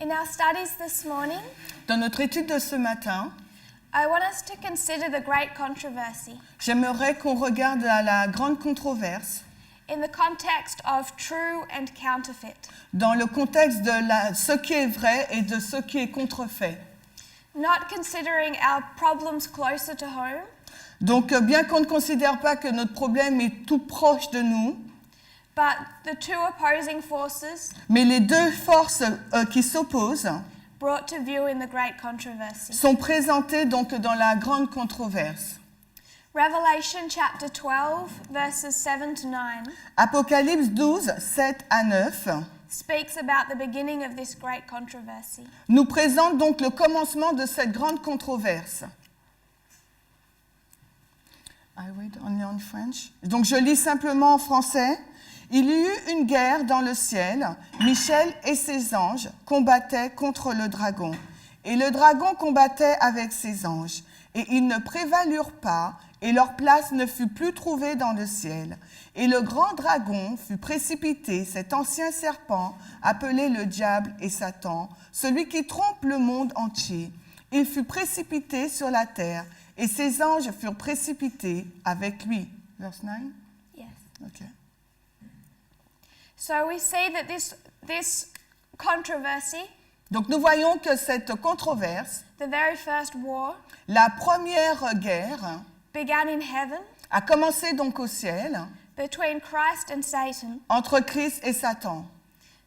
In our studies this morning, Dans notre étude de ce matin, I want us to consider the great controversy j'aimerais qu'on regarde la grande controverse in the context of true and counterfeit. dans le contexte de ce qui est vrai et de ce qui est contrefait. Not considering our problems closer to home, Donc, bien qu'on ne considère pas que notre problème est tout proche de nous, but the two opposing forces mais les deux forces qui s'opposent brought to view in the great controversy. sont présentées donc dans la grande controverse. Revelation chapter 12, verses 7 to 9, Apocalypse 12, 7 à 9 speaks about the beginning of this great controversy. nous présente donc le commencement de cette grande controverse. I read only on French. Donc je lis simplement en français. Il y eut une guerre dans le ciel. Michel et ses anges combattaient contre le dragon. Et le dragon combattait avec ses anges. Et ils ne prévalurent pas, et leur place ne fut plus trouvée dans le ciel. Et le grand dragon fut précipité, cet ancien serpent, appelé le diable et Satan, celui qui trompe le monde entier. Il fut précipité sur la terre, et ses anges furent précipités avec lui. Verse 9? Yes. Okay. So we see that this controversy, Donc nous voyons que cette controverse, the very first war, la première guerre, began in heaven a commencé donc au ciel, between Christ and Satan. entre Christ et Satan.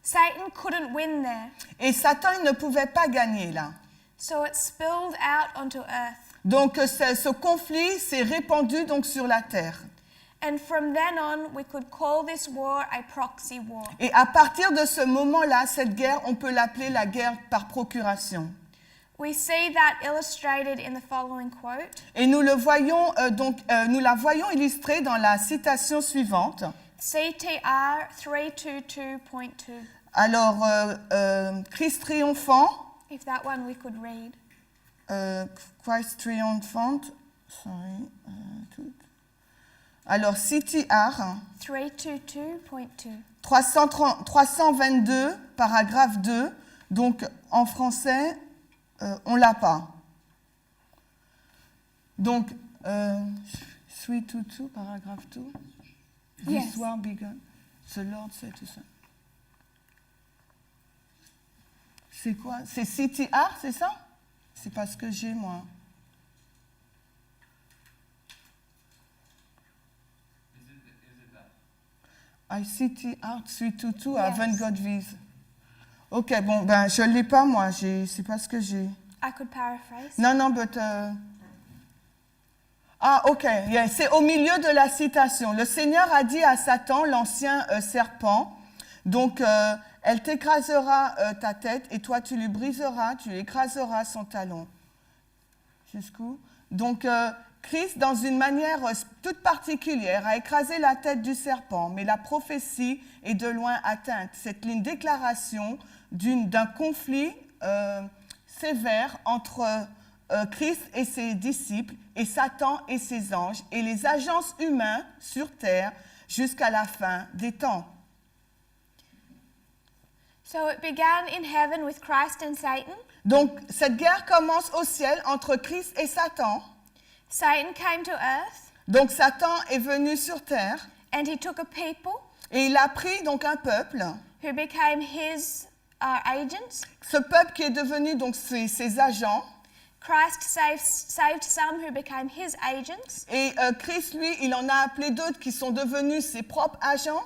Satan couldn't win there, Et Satan il ne pouvait pas gagner là. so it spilled out onto earth. Donc ce conflit s'est répandu donc sur la terre. And from then on, we could call this war a proxy war. Et à partir de ce moment-là, cette guerre, on peut l'appeler la guerre par procuration. We see that illustrated in the following quote. Et nous le voyons nous la voyons illustrée dans la citation suivante. CTR 322.2. Alors Christ triomphant, If that one we could read. Christ triomphant, sorry, tout. Alors CTR 322.2. 322, paragraphe 2, donc en français, on l'a pas. Donc, 322, paragraphe 2. Yes. This war began, the Lord said to ça. C'est quoi? C'est CTR, c'est ça? C'est pas ce que j'ai, moi. I CTR 322, I haven't got this. Ok, bon, ben, je ne l'ai pas, moi, c'est pas ce que j'ai. I could paraphrase. Non, but... Ah, ok, yeah, c'est au milieu de la citation. Le Seigneur a dit à Satan, l'ancien serpent, donc, elle t'écrasera ta tête et toi, tu lui briseras, tu lui écraseras son talon. Jusqu'où? Donc, Christ, dans une manière toute particulière, a écrasé la tête du serpent, mais la prophétie est de loin atteinte. C'est une déclaration d'un conflit sévère entre Christ et ses disciples, et Satan et ses anges, et les agences humaines sur terre jusqu'à la fin des temps. So it began in heaven with Christ and Satan. Donc, cette guerre commence au ciel entre Christ et Satan. Satan came to earth Donc, Satan est venu sur terre and he took a people et il a pris donc un peuple. who became his agents. Ce peuple qui est devenu donc ses agents. Christ saved some who became his agents. Et Christ, lui, il en a appelé d'autres qui sont devenus ses propres agents.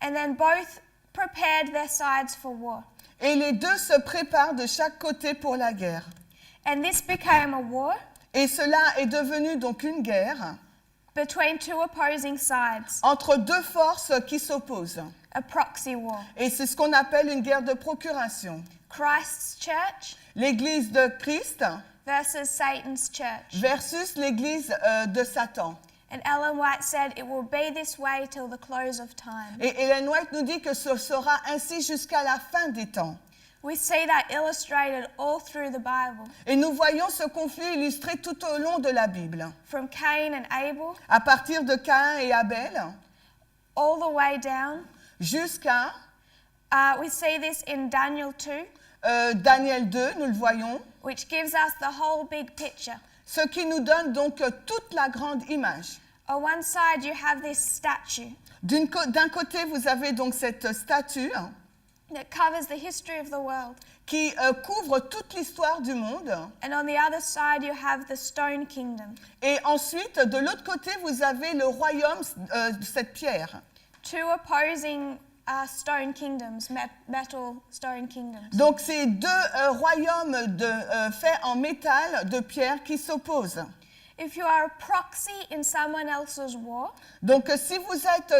And then both prepared their sides for war. Et les deux se préparent de chaque côté pour la guerre. And this became a war Et cela est devenu donc une guerre between two opposing sides, entre deux forces qui s'opposent. a proxy war. Et c'est ce qu'on appelle une guerre de procuration. Christ's church L'église de Christ versus Satan's church. versus l'église de Satan. And Ellen White said it will be this way till the close of time. Et Ellen White nous dit que ce sera ainsi jusqu'à la fin des temps. We see that illustrated all through the Bible, Et nous voyons ce conflit illustré tout au long de la Bible. from Cain and Abel À partir de Caïn et Abel all the way down. jusqu'à We see this in Daniel 2. Daniel 2, nous le voyons, which gives us the whole big picture. ce qui nous donne donc toute la grande image. On one side, you have this statue D'un côté, vous avez donc cette statue that covers the history of the world. qui couvre toute l'histoire du monde. And on the other side, you have the stone kingdom. Et ensuite, de l'autre côté, vous avez le royaume de cette pierre. Two opposing stone kingdoms, metal stone kingdoms. Donc, c'est deux royaumes faits en métal, de pierre, qui s'opposent. If you are a proxy in someone else's war, Donc, si vous êtes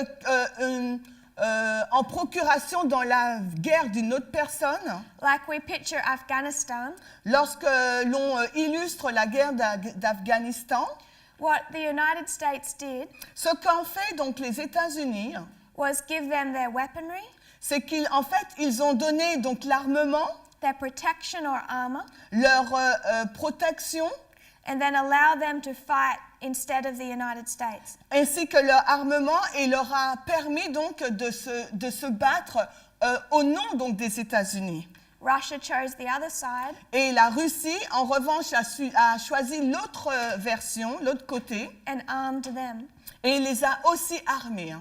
en procuration dans la guerre d'une autre personne, like we picture Afghanistan, lorsque l'on illustre la guerre d'Afghanistan, what the United States did ce qu'ont fait donc les États-Unis, was give them their weaponry, c'est qu'en fait, ils ont donné donc l'armement, their protection or armor, leur protection, and then allow them to fight instead of the United States. ainsi que leur armement, et leur a permis donc de se battre au nom donc des États-Unis. Russia chose the other side, Et la Russie, en revanche, a choisi l'autre version, l'autre côté, and armed them. et les a aussi armés.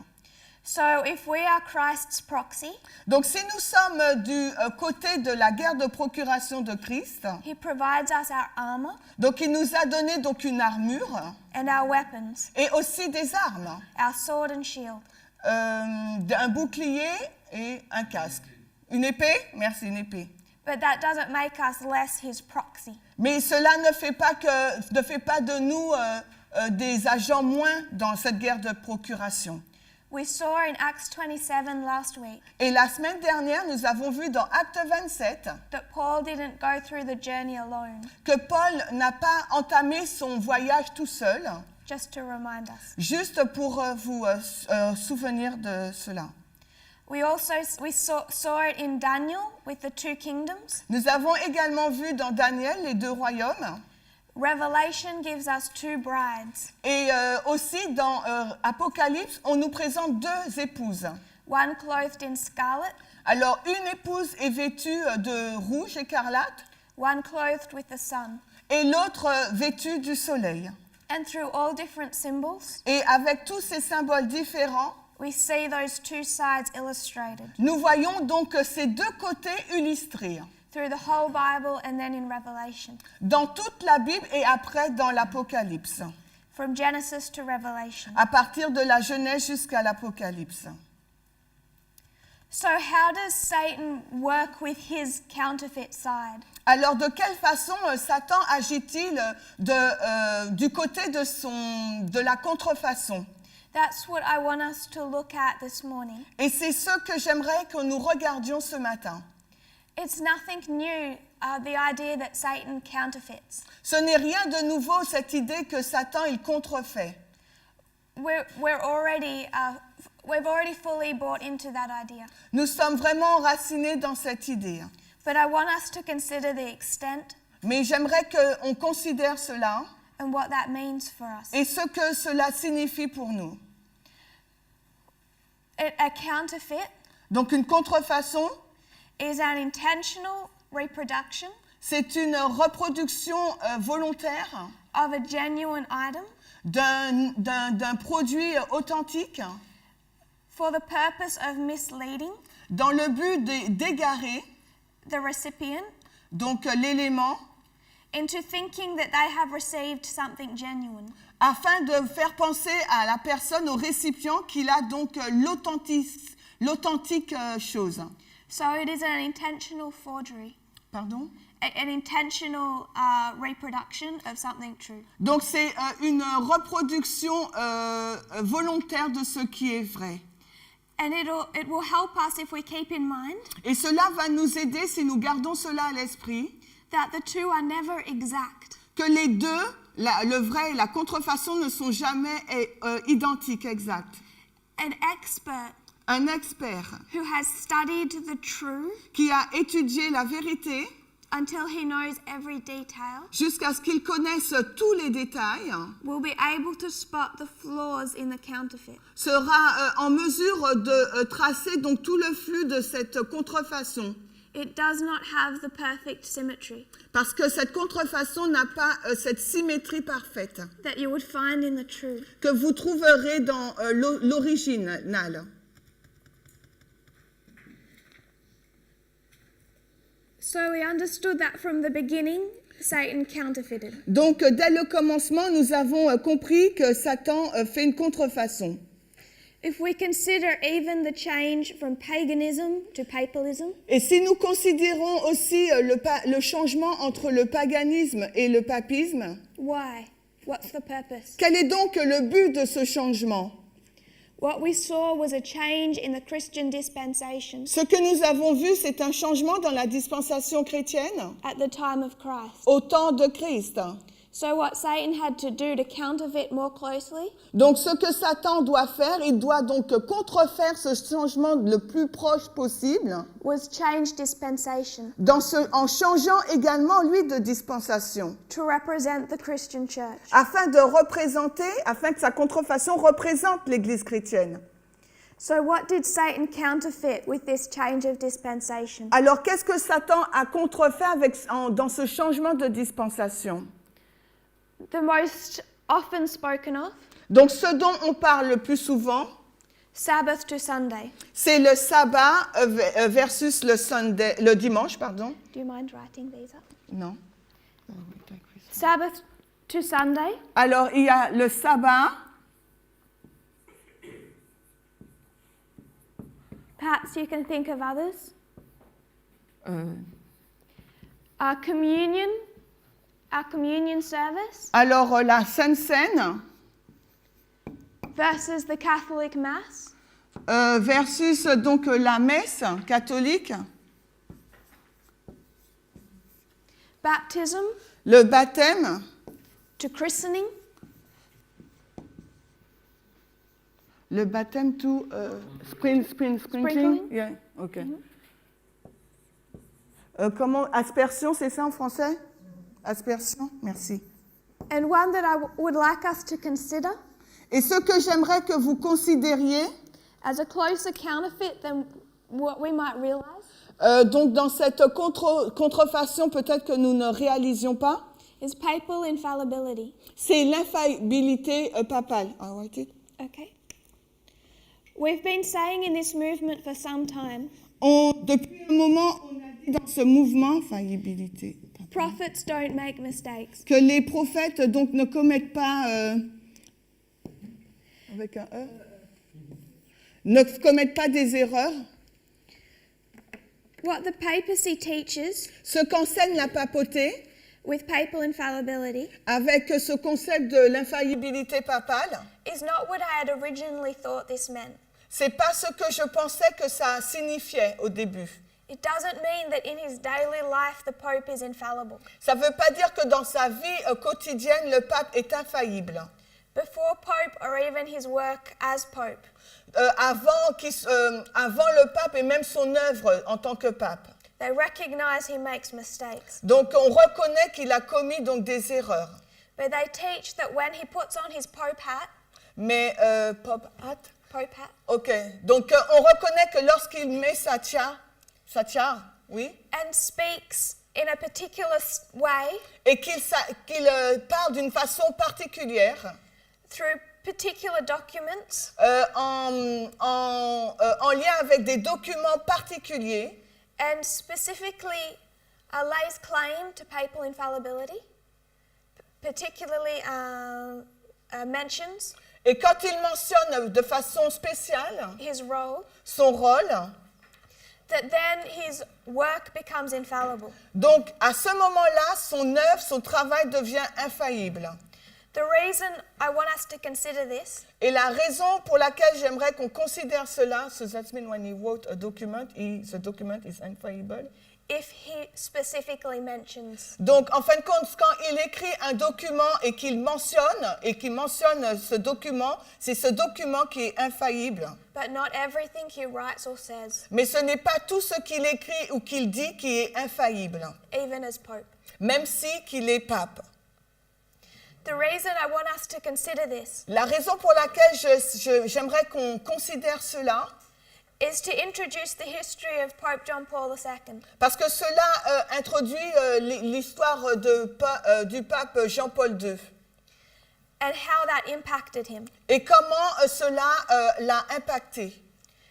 So if we are Christ's proxy, Donc si nous sommes du côté de la guerre de procuration de Christ, he provides us our armor donc il nous a donné donc une armure and our weapons, et aussi des armes, our sword and shield. un bouclier et un casque. Une épée? Merci, une épée. But that doesn't make us less his proxy. Mais cela ne fait pas de nous des agents moins dans cette guerre de procuration. We saw in Acts 27 last week Et la semaine dernière, nous avons vu dans Acte 27 that Paul didn't go through the journey alone, que Paul n'a pas entamé son voyage tout seul, just to remind us. juste pour vous souvenir de cela. We saw it in Daniel with the two kingdoms. Nous avons également vu dans Daniel les deux royaumes Revelation gives us two brides, et aussi dans Apocalypse, on nous présente deux épouses. one clothed in scarlet, Alors une épouse est vêtue de rouge écarlate one clothed with the sun. et l'autre vêtue du soleil. And through all different symbols, Et avec tous ces symboles différents, we see those two sides illustrated nous voyons donc ces deux côtés illustrés through the whole Bible and then in Revelation, dans toute la Bible et après dans l'Apocalypse, from Genesis to Revelation. à partir de la Genèse jusqu'à l'Apocalypse. So how does Satan work with his counterfeit side? Alors de quelle façon Satan agit-il du côté de la contrefaçon? That's what I want us to look at this morning. Et c'est ce que j'aimerais que nous regardions ce matin. It's nothing new, the idea that Satan counterfeits. Ce n'est rien de nouveau cette idée que Satan il contrefait. We've already fully bought into that idea. Nous sommes vraiment enracinés dans cette idée. But I want us to consider the extent Mais j'aimerais qu'on considère cela and what that means for us. et ce que cela signifie pour nous. A counterfeit Donc une contrefaçon, is an intentional reproduction c'est une reproduction volontaire of a genuine item d'un produit authentique for the purpose of misleading dans le but d'égarer the recipient donc l'élément into thinking that they have received something genuine. afin de faire penser à la personne, au récipient, qu'il a donc l'authentique chose. So it is an intentional forgery, Pardon? an intentional reproduction of something true. Donc c'est une reproduction volontaire de ce qui est vrai. And it will help us if we keep in mind Et cela va nous aider si nous gardons cela à l'esprit, that the two are never exact. que les deux, le vrai et la contrefaçon, ne sont jamais identiques, exacts. An expert Un expert who has studied the true qui a étudié la vérité until he knows every detail jusqu'à ce qu'il connaisse tous les détails, will be able to spot the flaws in the counterfeit. sera en mesure de tracer donc tout le flux de cette contrefaçon. It does not have the perfect symmetry Parce que cette contrefaçon n'a pas cette symétrie parfaite that you would find in the true. que vous trouverez dans l'original. So we understood that from the beginning, Satan counterfeited. Donc, dès le commencement, nous avons compris que Satan fait une contrefaçon. If we consider even the change from paganism to papalism, Et si nous considérons aussi le changement entre le paganisme et le papisme, why? What's the purpose? quel est donc le but de ce changement? What we saw was a change in the Christian dispensation Ce que nous avons vu, c'est un changement dans la dispensation chrétienne at the time of Christ. au temps de Christ. So what Satan had to do to counterfeit more closely Donc, ce que Satan doit faire, il doit donc contrefaire ce changement le plus proche possible was change dispensation en changeant également, lui, de dispensation, to represent the Christian church. afin que sa contrefaçon représente l'Église chrétienne. So what did Satan counterfeit with this change of dispensation? Alors, qu'est-ce que Satan a contrefait dans ce changement de dispensation? The most often spoken of, Donc, ce dont on parle le plus souvent, Sabbath to Sunday. c'est le sabbat versus le dimanche, pardon. Do you mind writing these up? Non. Sabbath to Sunday, Alors, il y a le sabbat, perhaps you can think of others. Our communion service alors la Sainte Seine versus the Catholic Mass. versus donc la messe catholique, Baptism le baptême, to christening. le baptême tout sprinkling. Sprinkling. Yeah, ok. Comment aspersion, c'est ça en français? Aspersion, merci. And one that I would like us to consider Et ce que j'aimerais que vous considériez, as a closer counterfeit than what we might realize donc dans cette contrefaçon peut-être que nous ne réalisions pas, is papal infallibility. c'est l'infaillibilité papale. I write it. Okay. We've been saying in this movement for some time, Depuis un moment, on a dit dans ce mouvement, faillibilité, prophets don't make mistakes. que les prophètes donc ne commettent pas avec un E, ne commettent pas des erreurs. What the papacy teaches Ce qu'enseigne la papauté with papal infallibility avec ce concept de l'infaillibilité papale, is not what I had originally thought this meant. c'est pas ce que je pensais que ça signifiait au début. It doesn't mean that in his daily life the Pope is infallible. Ça ne veut pas dire que dans sa vie quotidienne, le pape est infaillible. Before Pope or even his work as Pope, Avant le pape et même son œuvre en tant que pape. they recognize he makes mistakes. Donc on reconnaît qu'il a commis donc des erreurs. But they teach that when he puts on his Pope hat, Mais Pope hat. Ok. Donc on reconnaît que lorsqu'il met sa tiare, oui, and speaks in a particular way et qu'il parle d'une façon particulière, through particular documents, en lien avec des documents particuliers, and specifically lays claim to papal infallibility, particularly mentions et quand il mentionne de façon spéciale his role, son rôle, that then his work becomes infallible. donc à ce moment-là, son œuvre, son travail devient infaillible. The reason I want us to consider this Et la raison pour laquelle j'aimerais qu'on considère cela, so that means when he wrote a document, the document is infallible. if he specifically mentions. Donc, en fin de compte, quand il écrit un document et qu'il mentionne ce document, c'est ce document qui est infaillible. But not everything he writes or says, Mais ce n'est pas tout ce qu'il écrit ou qu'il dit qui est infaillible, even as Pope. même si qu'il est pape. The reason I want us to consider this La raison pour laquelle j'aimerais qu'on considère cela, is to introduce the history of Pope John Paul II Parce que cela introduit l'histoire du pape Jean-Paul II and how that impacted him. et comment cela l'a impacté.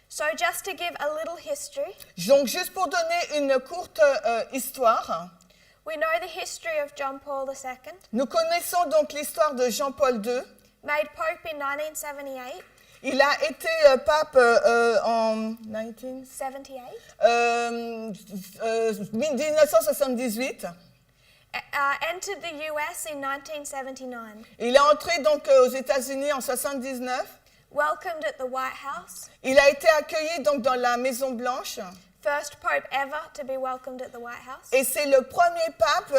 So just to give a little history, Donc, juste pour donner une courte histoire, we know the history of John Paul II, nous connaissons donc l'histoire de Jean-Paul II. made Pope in 1978. Il a été pape en 1978. Entered the US in 1979. Il est entré donc aux États-Unis en 79. Welcomed at the White House. Il a été accueilli donc dans la Maison Blanche. First Pope ever to be welcomed at the White House. Et c'est le premier pape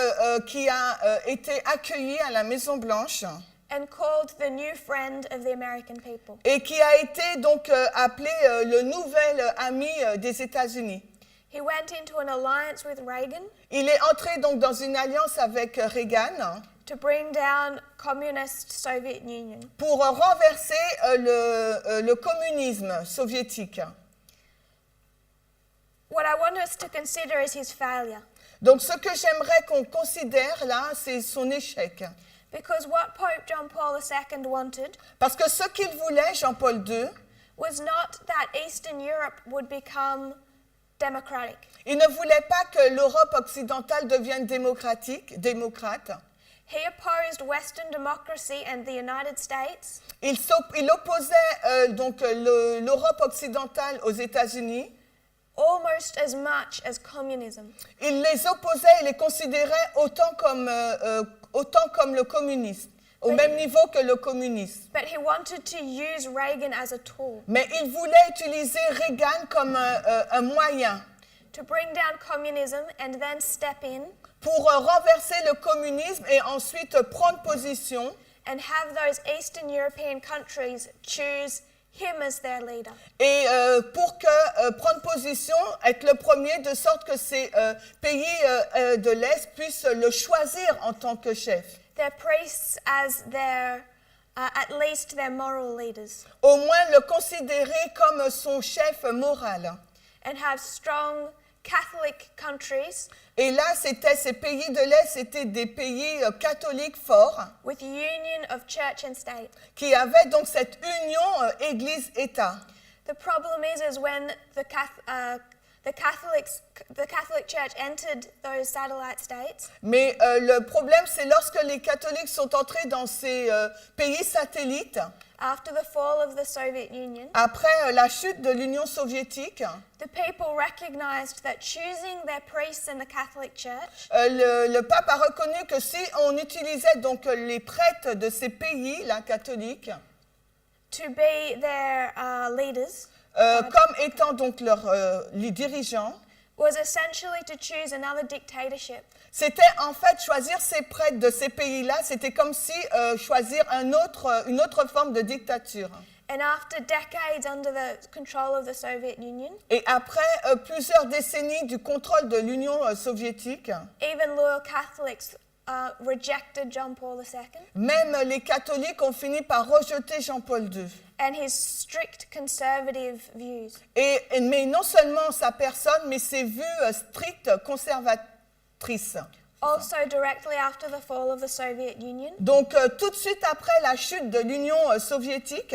qui a été accueilli à la Maison Blanche. And called the new friend of the American people. Et qui a été donc appelé le nouvel ami des États-Unis. He went into an alliance with Reagan. Il est entré donc dans une alliance avec Reagan To bring down communist Soviet Union. pour renverser le communisme soviétique. What I want us to consider is his failure. Donc ce que j'aimerais qu'on considère là, c'est son échec. Because what Pope John Paul II wanted Parce que ce qu'il voulait, Jean-Paul II, was not that Eastern Europe would become democratic. il ne voulait pas que l'Europe occidentale devienne démocrate. He opposed Western democracy and the United States Il opposait donc l'Europe occidentale aux États-Unis. almost as much as communism. Il les opposait, il les considérait autant comme le communisme, au même niveau que le communisme. But he wanted to use Reagan as a tool Mais il voulait utiliser Reagan comme un moyen to bring down communism and then step in pour renverser le communisme et ensuite prendre position and have those Eastern European countries choose him as their leader. et pour que prendre position, être le premier, de sorte que ces pays de l'Est puissent le choisir en tant que chef. Their priests as their, at least their moral leaders, Au moins le considérer comme son chef moral. and have strong Catholic countries Et là, ces pays de l'Est, c'était des pays catholiques forts with union of church and state. qui avaient donc cette union Église-État. The problem is when the Catholic Church entered those satellite states, Mais le problème, c'est lorsque les catholiques sont entrés dans ces pays satellites, after the fall of the Soviet Union, après la chute de l'Union soviétique, the people recognized that choosing their priests in the Catholic Church le pape a reconnu que si on utilisait donc les prêtres de ces pays, là, catholiques, to be their leaders comme étant donc les dirigeants, was essentially to choose another dictatorship. c'était en fait choisir ces prêtres de ces pays-là, c'était comme si choisir une autre forme de dictature. And after decades under the control of the Soviet Union, Et après plusieurs décennies du contrôle de l'Union soviétique, even loyal Catholics rejected John Paul II même les catholiques ont fini par rejeter Jean-Paul II. and his strict conservative views. Mais non seulement sa personne, mais ses vues strictes conservatrices. Also, directly after the fall of the Soviet Union, Donc tout de suite après la chute de l'Union soviétique,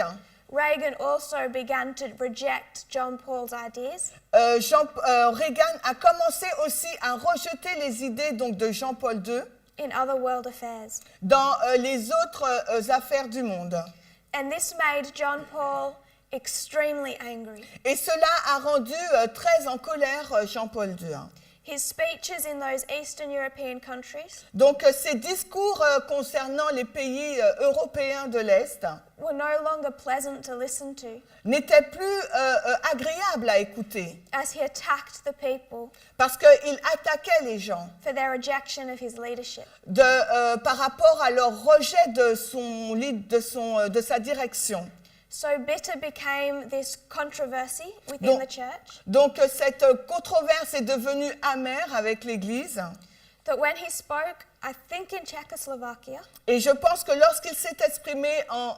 Reagan also began to reject John Paul's ideas Reagan a commencé aussi à rejeter les idées donc, de Jean-Paul II in other world affairs. dans les autres affaires du monde. And this made John Paul extremely angry. Et cela a rendu très en colère Jean-Paul II. His speeches in those Eastern European countries Donc ces discours concernant les pays européens de l'Est were no longer pleasant to listen to n'étaient plus agréables à écouter as he attacked the people parce qu'il attaquait les gens for their rejection of his leadership. par rapport à leur rejet de sa direction. So bitter became this controversy within the church Donc cette controverse est devenue amère avec l'Église that when he spoke, I think in Czechoslovakia, Et je pense que lorsqu'il s'est exprimé en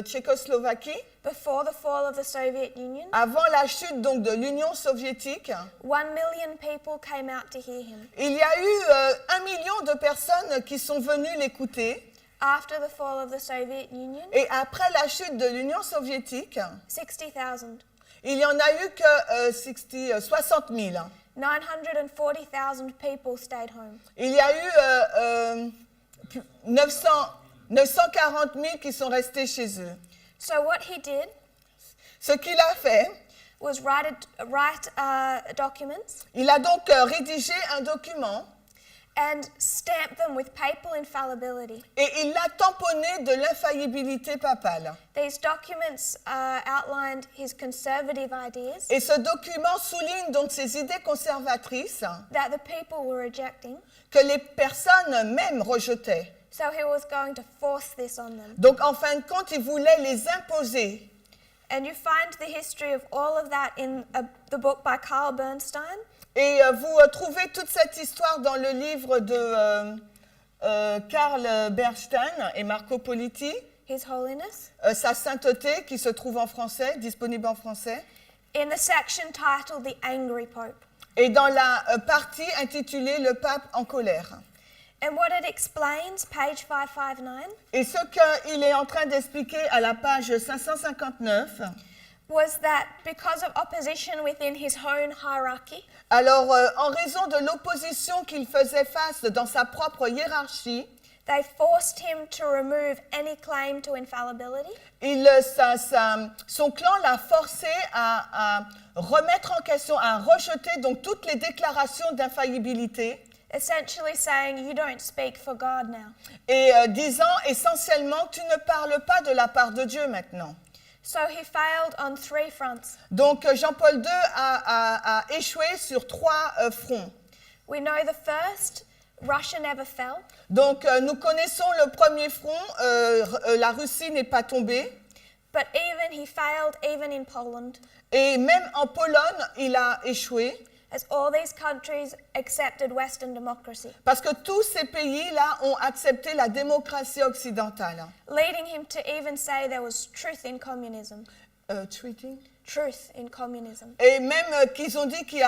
Tchécoslovaquie, before the fall of the Soviet Union, avant la chute donc de l'Union soviétique, 1 million people came out to hear him. il y a eu 1 million de personnes qui sont venues l'écouter. After the fall of the Soviet Union, Et après la chute de l'Union soviétique, 60,000. il n'y en a eu que 60 000. 940,000 people stayed home. Il y a eu 940 000 qui sont restés chez eux. So what he did Ce qu'il a fait, was write documents il a donc rédigé un document and stamp them with papal infallibility. et il l'a tamponné de l'infaillibilité papale. These documents outlined his conservative ideas Et ce document souligne donc ces idées conservatrices that the people were rejecting. que les personnes même rejetaient. So he was going to force this on them. Donc en fin de compte, il voulait les imposer. And you find the history of all of that in the book by Carl Bernstein. Et vous trouvez toute cette histoire dans le livre de Karl Bernstein et Marco Politi, His Holiness, Sa Sainteté, qui se trouve en français, disponible en français, in the section titled The Angry Pope. et dans la partie intitulée Le pape en colère. And what it explains, page 559, Et ce qu'il est en train d'expliquer à la page 559, was that because of opposition within his own hierarchy, alors en raison de l'opposition qu'il faisait face dans sa propre hiérarchie, they forced him to remove any claim to infallibility son clan l'a forcé à remettre en question, à rejeter donc toutes les déclarations d'infaillibilité, essentially saying, you don't speak for God now. et disant essentiellement, tu ne parles pas de la part de Dieu maintenant. So he failed on 3 fronts. Donc Jean-Paul II a échoué sur 3 fronts. We know the first, Russia never fell. Donc nous connaissons le premier front, la Russie n'est pas tombée, But even he failed even in Poland, et même en Pologne, il a échoué. as all these countries accepted Western democracy, Parce que tous ces pays-là ont accepté la démocratie occidentale. leading him to even say there was truth in communism. Treating. Truth in communism. Et même qu'il a dit qu'il y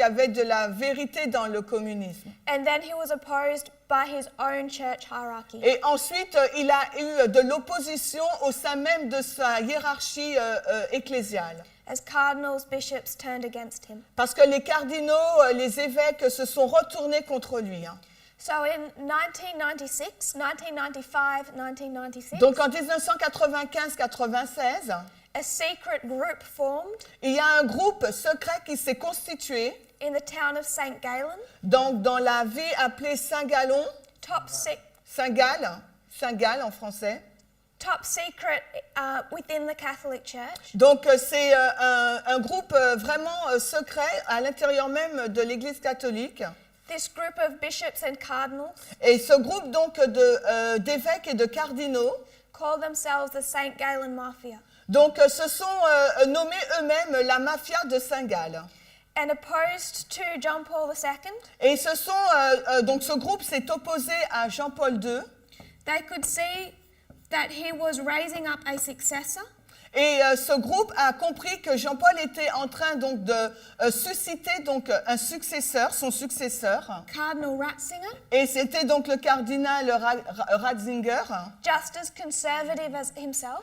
avait de la vérité dans le communisme. And then he was opposed by his own church hierarchy. Et ensuite, il a eu de l'opposition au sein même de sa hiérarchie ecclésiale. As cardinals, bishops turned against him. Parce que les cardinaux, les évêques se sont retournés contre lui. So in 1996, 1995, 1996, Donc en 1995-96, a secret group formed il y a un groupe secret qui s'est constitué in the town of St. Gallen, dans la ville appelée Saint-Gallon, Saint-Gall en français. top secret within the Catholic Church. Donc c'est un groupe vraiment secret à l'intérieur même de l'Église catholique. This group of bishops and cardinals Et ce groupe donc d'évêques et de cardinaux, call themselves the St. Gallen Mafia donc se sont nommés eux-mêmes la mafia de Saint-Gall. and opposed to John Paul II. Et donc ce groupe s'est opposé à Jean-Paul II. They could see that he was raising up a successor. Et ce groupe a compris que Jean-Paul était en train donc de susciter donc un successeur, son successeur. Cardinal Ratzinger, Et c'était donc le cardinal Ratzinger, just as conservative as himself,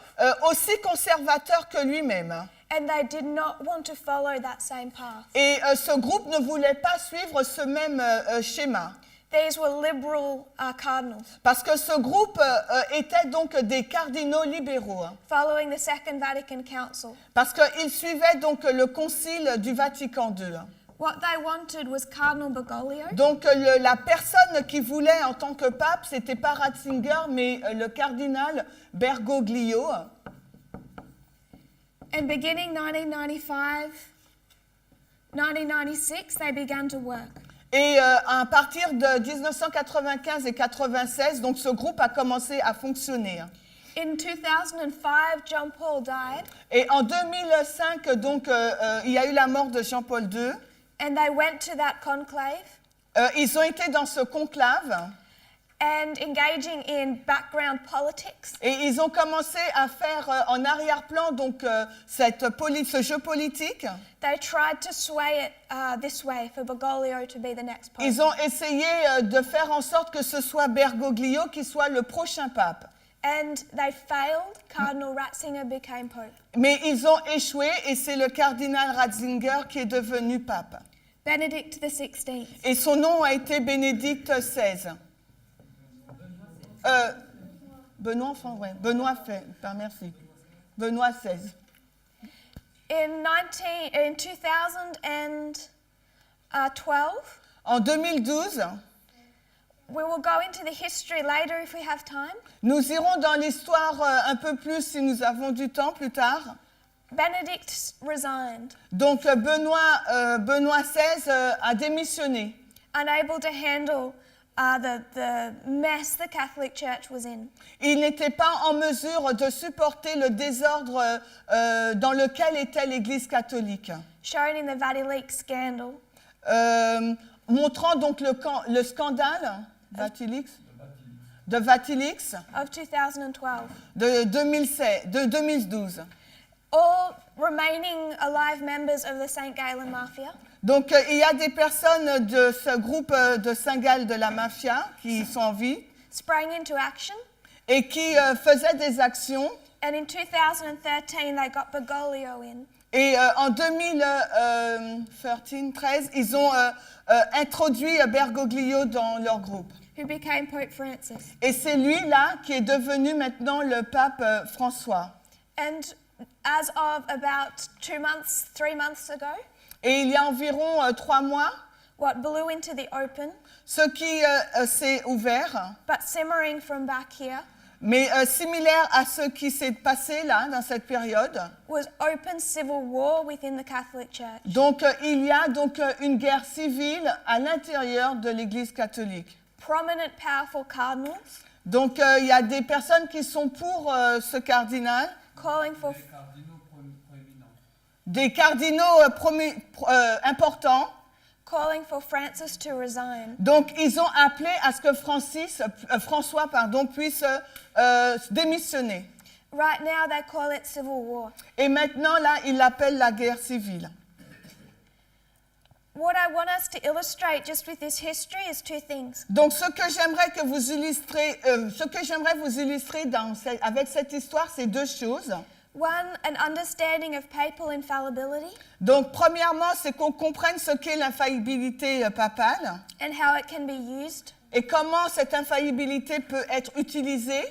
aussi conservateur que lui-même. and they did not want to follow that same path. Et ce groupe ne voulait pas suivre ce même schéma. These were liberal cardinals, Parce que ce groupe était donc des cardinaux libéraux. following the Second Vatican Council. Parce qu'ils suivaient donc le concile du Vatican II. What they wanted was Cardinal Bergoglio, Donc la personne qui voulait en tant que pape, c'était pas Ratzinger, mais le cardinal Bergoglio. and beginning 1995, 1996, they began to work. Et à partir de 1995 et 96, donc ce groupe a commencé à fonctionner. In 2005, John Paul died, Et en 2005, donc il y a eu la mort de Jean-Paul II. and they went to that conclave Ils ont été dans ce conclave and engaging in background politics. et ils ont commencé à faire en arrière-plan donc ce jeu politique. They tried to sway it this way for Bergoglio to be the next pope. Ils ont essayé de faire en sorte que ce soit Bergoglio qui soit le prochain pape. And they failed. Cardinal Ratzinger became pope. Mais ils ont échoué et c'est le cardinal Ratzinger qui est devenu pape. Benedict XVI. Et son nom a été Bénédicte XVI. Benoît, enfin, ouais, Benoît fait, merci. Benoît XVI. In 2012, En 2012, we will go into the history later if we have time. nous irons dans l'histoire un peu plus si nous avons du temps plus tard. Benedict resigned, Donc Benoît XVI a démissionné. unable to handle the mess the Catholic Church was in. Il n'était pas en mesure de supporter le désordre dans lequel était l'Église catholique, Shown in the Vatileaks scandal, montrant donc le scandale de Vatileaks of 2012. de 2012. All remaining alive members of the St. Galen Mafia Donc il y a des personnes de ce groupe de Saint-Gall de la mafia qui sont en vie sprang into action, et qui faisaient des actions. and in 2013 they got Bergoglio in. Et en 2013, ils ont introduit Bergoglio dans leur groupe. Who became Pope Francis. Et c'est lui-là qui est devenu maintenant le pape François. And as of about 3 months ago, Et il y a environ 3 mois, what blew into the open, ce qui s'est ouvert, but simmering from back here, mais similaire à ce qui s'est passé là, dans cette période. was open civil war within the Catholic Church. Donc il y a donc une guerre civile à l'intérieur de l'Église catholique. Prominent, powerful cardinals Donc il y a des personnes qui sont pour ce cardinal, calling for des cardinaux importants. Francis to resign. Donc ils ont appelé à ce que François puisse démissionner. Right now they call it civil war. Et maintenant là, ils l'appellent la guerre civile. What I want us to illustrate just with this history is 2 things. Donc ce que j'aimerais vous illustrer avec cette histoire, c'est 2 choses. One, an understanding of papal infallibility Donc premièrement, c'est qu'on comprenne ce qu'est l'infaillibilité papale and how it can be used. et comment cette infaillibilité peut être utilisée,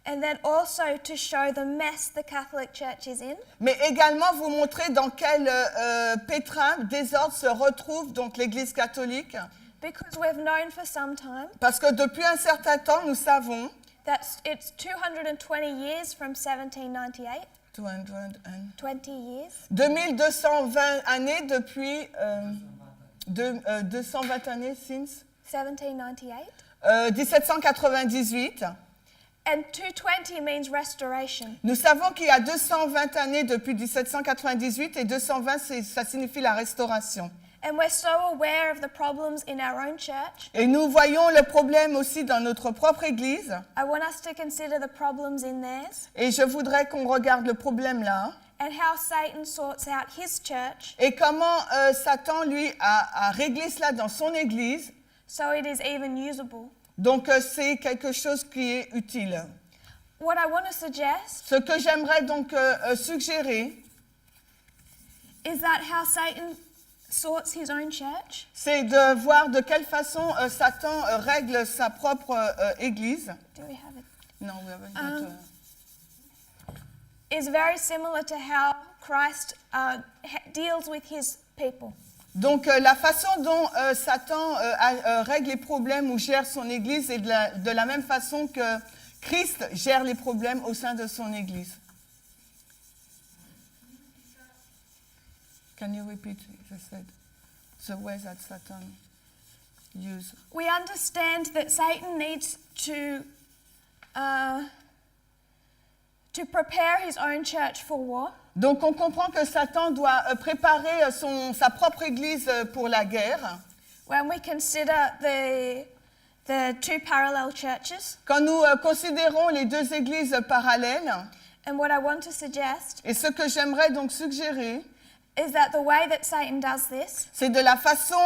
And then also to show the mess the Catholic Church is in. mais également vous montrer dans quel pétrin, désordre se retrouve donc l'Église catholique. Because we've known for some time Parce que depuis un certain temps, nous savons that it's 220 years from 1798, 20 years, 2220 années depuis 220 années since 1798. 1798. And 220 means restoration. Nous savons qu'il y a 220 années depuis 1798 et 220 ça signifie la restauration. And we're so aware of the problems in our own church. Et nous voyons le problème aussi dans notre propre Église. I want us to consider the problems in theirs Et je voudrais qu'on regarde le problème là. and how Satan sorts out his church Et comment Satan, lui, a réglé cela dans son Église. so it is even usable. Donc c'est quelque chose qui est utile. What I want to suggest Ce que j'aimerais donc suggérer, is that how Satan sorts his own church c'est de voir de quelle façon Satan règle sa propre Église. do we have it? Non, we haven't got, Is very similar to how Christ deals with his people. Donc la façon dont Satan règle les problèmes ou gère son Église est de la même façon que Christ gère les problèmes au sein de son Église. Can you repeat just that? The way that Satan uses. We understand that Satan needs to prepare his own church for war. Donc on comprend que Satan doit préparer sa propre Église pour la guerre. when we consider the two parallel churches, quand nous considérons les deux églises parallèles, and what I want to suggest et ce que j'aimerais donc suggérer, is that the way that Satan does this c'est de la façon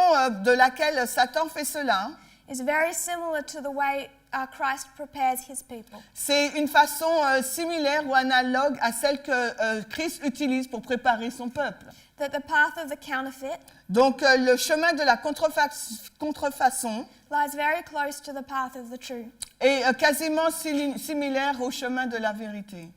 de laquelle Satan fait cela. is very similar to the way Christ prepares his people. C'est une façon similaire ou analogue à celle que Christ utilise pour préparer son peuple. That the path of the counterfeit Donc le chemin de la contrefaçon lies very close to the path of the true. est quasiment similaire au chemin de la vérité.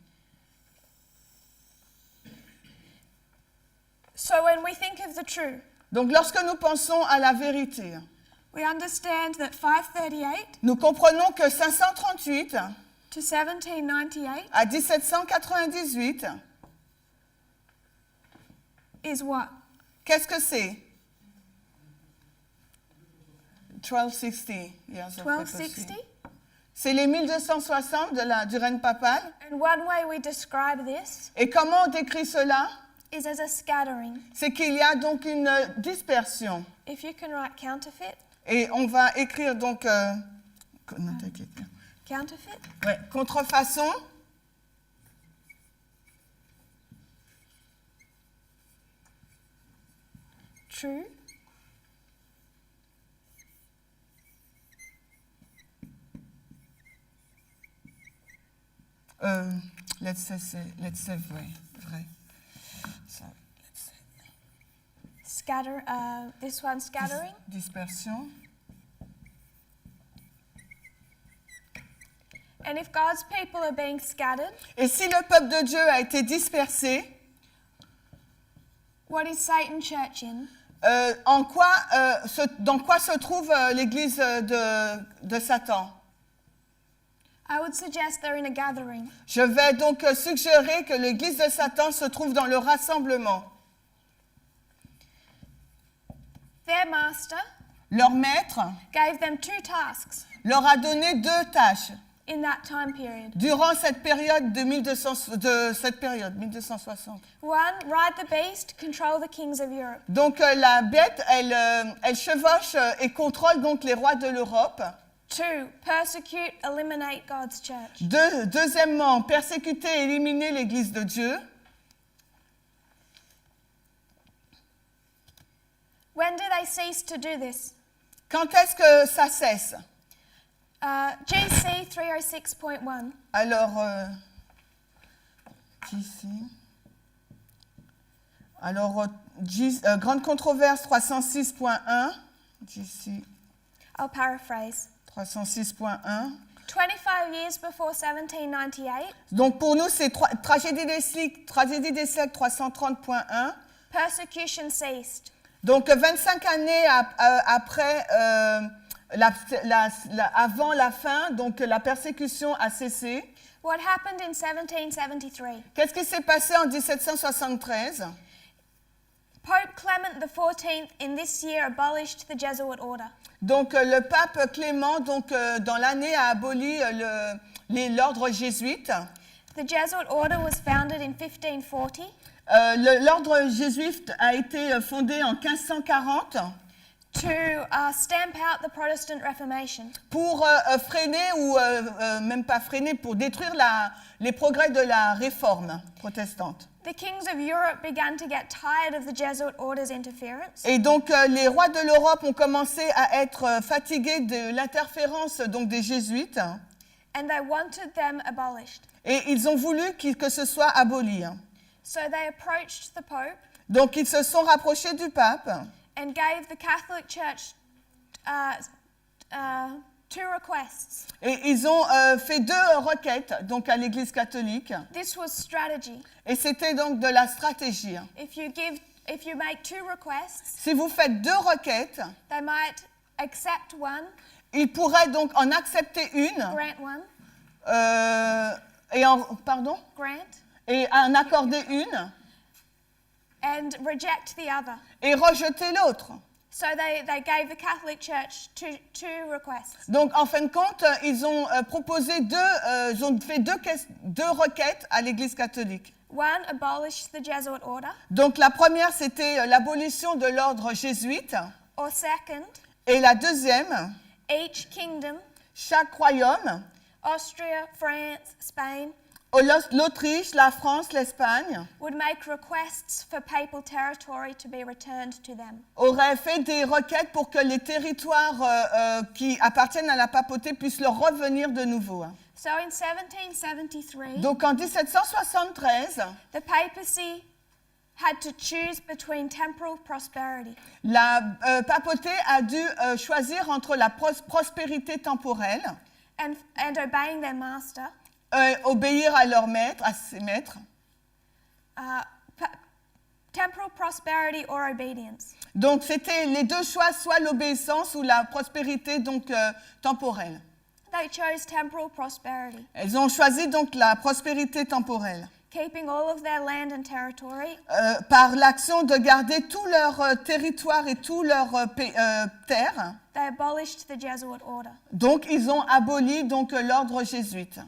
So when we think of the true, Donc lorsque nous pensons à la vérité, we understand that 538 nous comprenons que 538 to 1798 à 1798, is what? qu'est-ce que c'est? 1260 years of papacy. 1260? C'est les 1260 du règne papal. And one way we describe this Et comment on décrit cela? is as a scattering. C'est qu'il y a donc une dispersion. If you can write counterfeit, Et on va écrire donc counterfeit, contrefaçon, true, let's say vrai. So, let's say scatter, this one scattering. dispersion. And if God's people are being scattered, Et si le peuple de Dieu a été dispersé, what is Satan church in? dans quoi se trouve l'église de Satan? I would suggest they're in a gathering. Je vais donc suggérer que l'église de Satan se trouve dans le rassemblement. Their master Leur maître gave them two tasks leur a donné deux tâches in that time period. durant cette période de 1260. One, ride the beast, control the kings of Europe. Donc la bête, elle chevauche et contrôle donc les rois de l'Europe. Two, persecute, eliminate God's church. Deuxièmement, persécuter et éliminer l'église de Dieu. When do they cease to do this? Quand est-ce que ça cesse? GC 306.1. Alors, ici. Alors, Grande controverse 306.1. Ici, I'll paraphrase. 306.1. 25 years before 1798, Donc, pour nous, c'est Tragédie des siècles 330.1. persecution ceased. Donc, 25 années après, avant la fin, donc la persécution a cessé. What happened in 1773? Qu'est-ce qui s'est passé en 1773? Pope Clement XIV in this year abolished the Jesuit order. Donc, le pape Clément, donc, dans l'année, a aboli l'ordre jésuite. The Jesuit order was founded in 1540 L'ordre jésuite a été fondé en 1540 to stamp out the Protestant Reformation. pour freiner, ou même pas freiner, pour détruire les progrès de la réforme protestante. The kings of Europe began to get tired of the Jesuit order's interference. Et donc, les rois de l'Europe ont commencé à être fatigués de l'interférence donc, des jésuites. And they wanted them abolished. Et ils ont voulu que ce soit aboli. So they approached the Pope Donc, ils se sont rapprochés du pape and gave the Catholic Church two requests. et ils ont fait deux requêtes donc, à l'Église catholique. This was strategy. Et c'était donc de la stratégie. If you make two requests, Si vous faites deux requêtes, they might accept one, ils pourraient donc en accepter une grant one, et en accorder une and reject the other. et rejeter l'autre. So they gave the Catholic Church two requests. Donc, en fin de compte, ils ont proposé ils ont fait deux requêtes à l'Église catholique. One, abolish the Jesuit order, Donc, la première, c'était l'abolition de l'ordre jésuite. or second, Et la deuxième, each kingdom, chaque royaume, Austria, France, Spain, l'Autriche, la France, l'Espagne, would make requests for papal territory to be returned to them. aurait fait des requêtes pour que les territoires qui appartiennent à la papauté puissent leur revenir de nouveau. So in 1773, Donc en 1773, the papacy had to choose between temporal prosperity la papauté a dû choisir entre la prospérité temporelle, and obeying their master, obéir à leur maître, à ses maîtres. Temporal prosperity or obedience. Donc c'était les deux choix, soit l'obéissance ou la prospérité donc temporelle. They chose temporal prosperity, Elles ont choisi donc la prospérité temporelle keeping all of their land and territory par l'action de garder tout leur territoire et tout leur terre. They abolished the Jesuit order. Donc ils ont aboli donc l'ordre jésuite.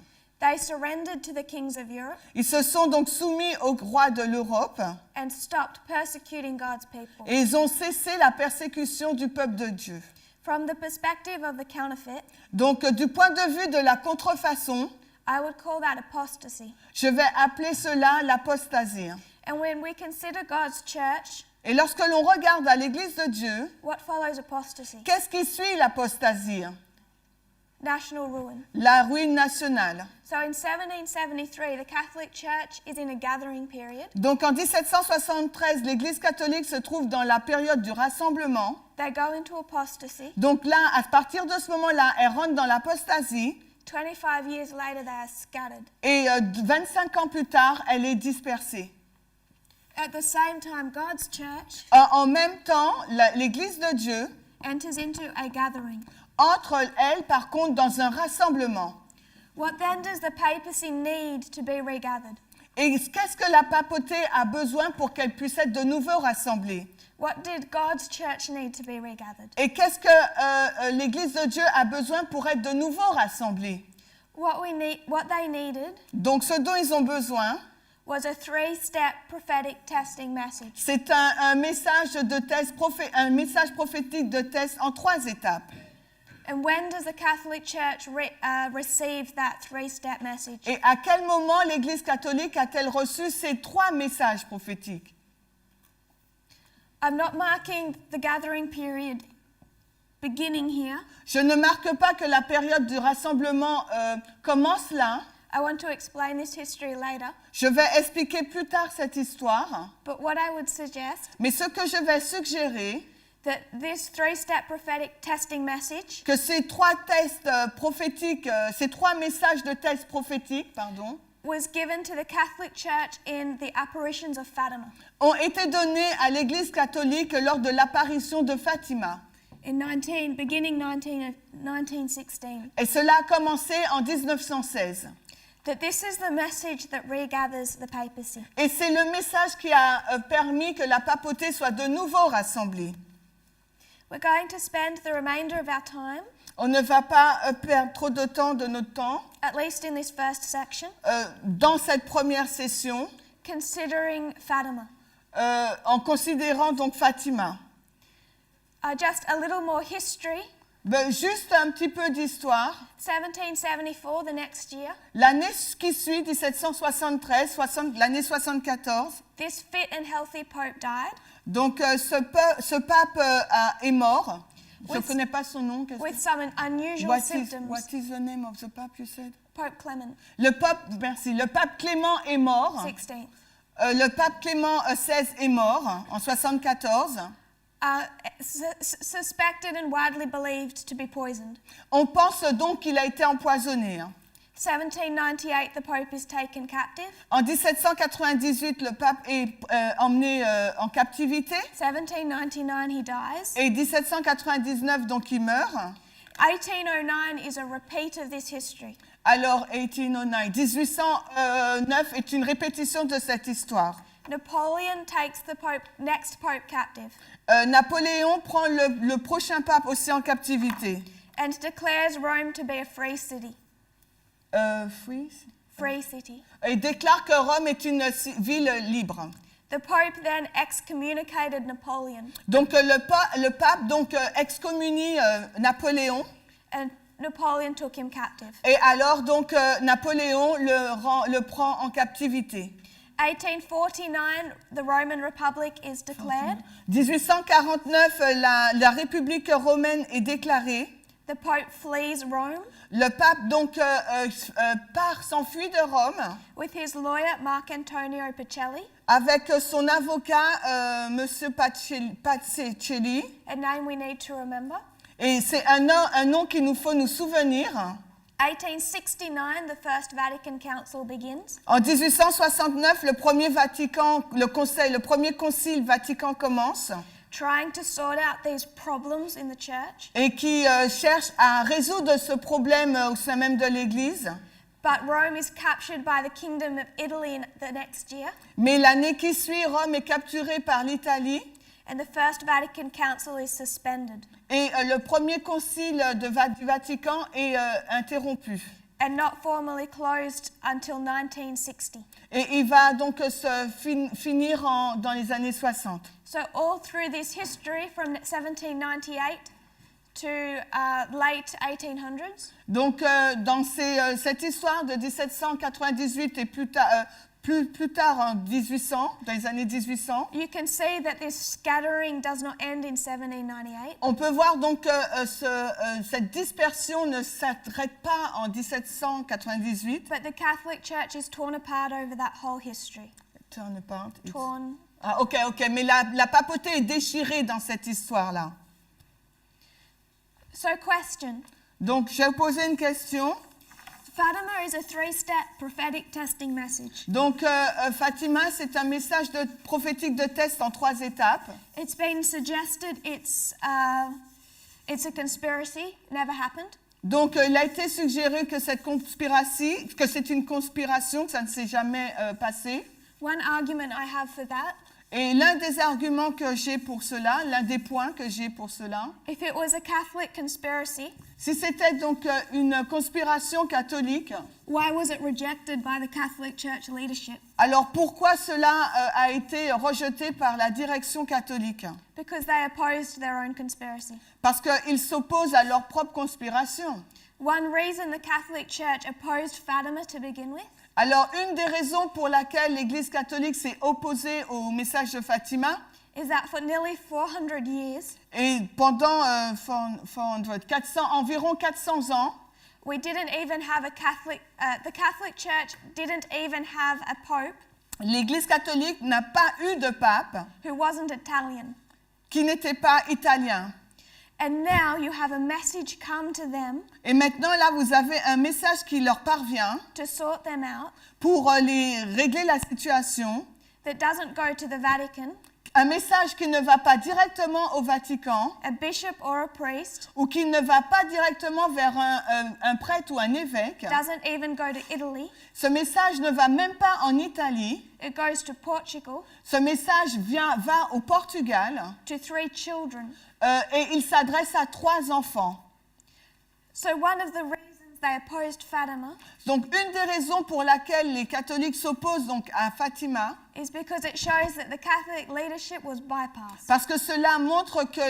They surrendered to the kings of Europe Ils se sont donc soumis aux rois de l'Europe and stopped persecuting God's people. et ils ont cessé la persécution du peuple de Dieu. From the perspective of the counterfeit, Donc du point de vue de la contrefaçon, I would call that apostasy. je vais appeler cela l'apostasie. And when we consider God's church, Et lorsque l'on regarde à l'Église de Dieu, what follows apostasy? qu'est-ce qui suit l'apostasie? National ruin. La ruine nationale. So in 1773, the Catholic Church is in a gathering period. Donc en 1773, l'Église catholique se trouve dans la période du rassemblement. They go into apostasy. Donc là, à partir de ce moment-là, elle rentre dans l'apostasie. 25 years later, they are scattered. Et 25 ans plus tard, elle est dispersée. At the same time, God's church En même temps, l'Église de Dieu enters into a gathering. entre, elle, par contre, dans un rassemblement. What then does the papacy need to be regathered? Et qu'est-ce que la papauté a besoin pour qu'elle puisse être de nouveau rassemblée? What did God's church need to be regathered? Et qu'est-ce que l'Église de Dieu a besoin pour être de nouveau rassemblée? What they needed Donc ce dont ils ont besoin, was a three-step prophetic testing message. c'est un message de test, un message prophétique de test en 3 étapes. And when does the Catholic Church receive that three-step message? Et à quel moment l'Église catholique a-t-elle reçu ces 3 messages prophétiques? I'm not marking the gathering period beginning here. Je ne marque pas que la période du rassemblement commence là. I want to explain this history later. Je vais expliquer plus tard cette histoire. But what I would suggest Mais ce que je vais suggérer, that this three-step prophetic testing message que ces 3 tests prophétiques, ces 3 messages de tests prophétiques, pardon, was given to the Catholic Church in the apparitions of Fatima ont été donnés à l'Église catholique lors de l'apparition de Fatima. in 1916. Et cela a commencé en 1916. That this is the message that regathers the papacy. Et c'est le message qui a permis que la papauté soit de nouveau rassemblée. We're going to spend the remainder of our time, On ne va pas perdre trop de temps de notre temps at least in this first section, dans cette première session considering Fatima. en considérant donc Fatima. Just a little more history. Juste un petit peu d'histoire. 1774, the next year, L'année qui suit, 1773, l'année 74, this fit and healthy pope died donc ce pape est mort. Je ne With- connais pas son nom. with some unusual What symptoms. is the name of the pape, you said? Pope Clement, Le pape Clément est mort. 16th. Le pape Clément XVI est mort en 74. Suspected and widely believed to be poisoned. On pense donc qu'il a été empoisonné. 1798, the Pope is taken captive. En 1798, le pape est emmené en captivité. 1799, he dies. Et 1799, donc il meurt. 1809 is a repeat of this history. Alors, 1809, 1809 est une répétition de cette histoire. Napoleon takes the next Pope captive Napoléon prend le prochain pape aussi en captivité. and declares Rome to be a free city. Free? Free city. Il déclare que Rome est une ville libre. The Pope then excommunicated Napoleon, Donc le pape donc excommunie Napoléon. and Napoleon took him captive. Et alors donc Napoléon le prend en captivité. 1849, the Roman Republic is declared. 1849, la République romaine est déclarée. The Pope flees Rome Le pape donc s'enfuit de Rome with his lawyer Marc Antonio Pacelli, avec son avocat Monsieur Pacelli. a name we need to remember. Et c'est un nom qu'il nous faut nous souvenir. 1869, the First Vatican Council begins. En 1869, le premier concile Vatican commence Trying to sort out these problems in the church. et qui cherche à résoudre ce problème au sein même de l'Église. But Rome is captured by the Kingdom of Italy in the next year, Mais l'année qui suit, Rome est capturée par l'Italie and the First Vatican Council is suspended et le premier concile du Vatican est interrompu. and not formally closed until 1960. Et il va donc finir dans les années 60. So all through this history from 1798 to late 1800s, Donc dans cette histoire de 1798 et plus tard en 1800, dans les années 1800, you can see that this scattering does not end in 1798. on peut voir donc que cette dispersion ne s'arrête pas en 1798. But the Catholic Church is torn apart over that whole history. Turn apart, it's- Torn. Ah, ok, mais la papauté est déchirée dans cette histoire-là. So question. Donc, je vais poser une question. Fatima is a three-step prophetic testing message. Donc, Fatima, c'est un message prophétique de test en 3 étapes. It's been suggested it's a conspiracy, never happened. Donc, il a été suggéré que c'est une conspiration, que ça ne s'est jamais passé. One argument I have for that, Et l'un des arguments que j'ai pour cela, l'un des points que j'ai pour cela, if it was a Catholic conspiracy, si c'était donc une conspiration catholique, why was it rejected by the Catholic Church leadership? alors pourquoi cela a été rejeté par la direction catholique? Because they opposed their own conspiracy. Parce qu'ils s'opposent à leur propre conspiration. One reason the Catholic Church opposed Fatima to begin with Alors, une des raisons pour laquelle l'Église catholique s'est opposée au message de Fatima, is that for nearly 400 years, et pendant environ 400 ans, we didn't even have the Catholic Church didn't even have a pope l'Église catholique n'a pas eu de pape who wasn't Italian. qui n'était pas italien. And now you have a message come to them Et maintenant, là, vous avez un message qui leur parvient to sort them out pour régler la situation, that doesn't go to the Vatican, un message qui ne va pas directement au Vatican a bishop or a priest, ou qui ne va pas directement vers un prêtre ou un évêque. doesn't even go to Italy, Ce message ne va même pas en Italie. it goes to Portugal, Ce message va au Portugal to 3 children. et il s'adresse à 3 enfants. So one of the reasons they opposed Fatima Donc, une des raisons pour laquelle les catholiques s'opposent donc à Fatima, is because it shows that the Catholic leadership was bypassed. parce que cela montre que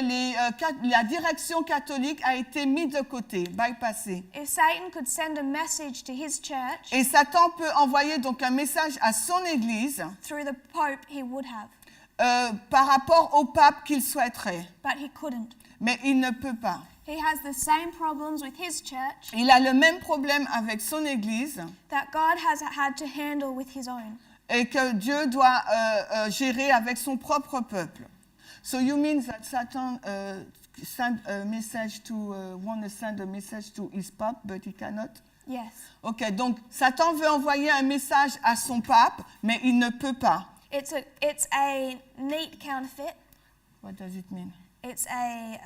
la direction catholique a été mise de côté, bypassée. If Satan could send a message to his church Et Satan peut envoyer donc un message à son Église through the Pope, he would have, par rapport au pape qu'il souhaiterait. but he couldn't. Mais il ne peut pas. He has the same problems with his church Il a le même problème avec son Église that God has had to handle with his own. et que Dieu doit gérer avec son propre peuple. So you mean that Satan want to send a message to his pope, but he cannot? Yes. Ok, donc Satan veut envoyer un message à son pape, mais il ne peut pas. It's a neat counterfeit. What does it mean? It's a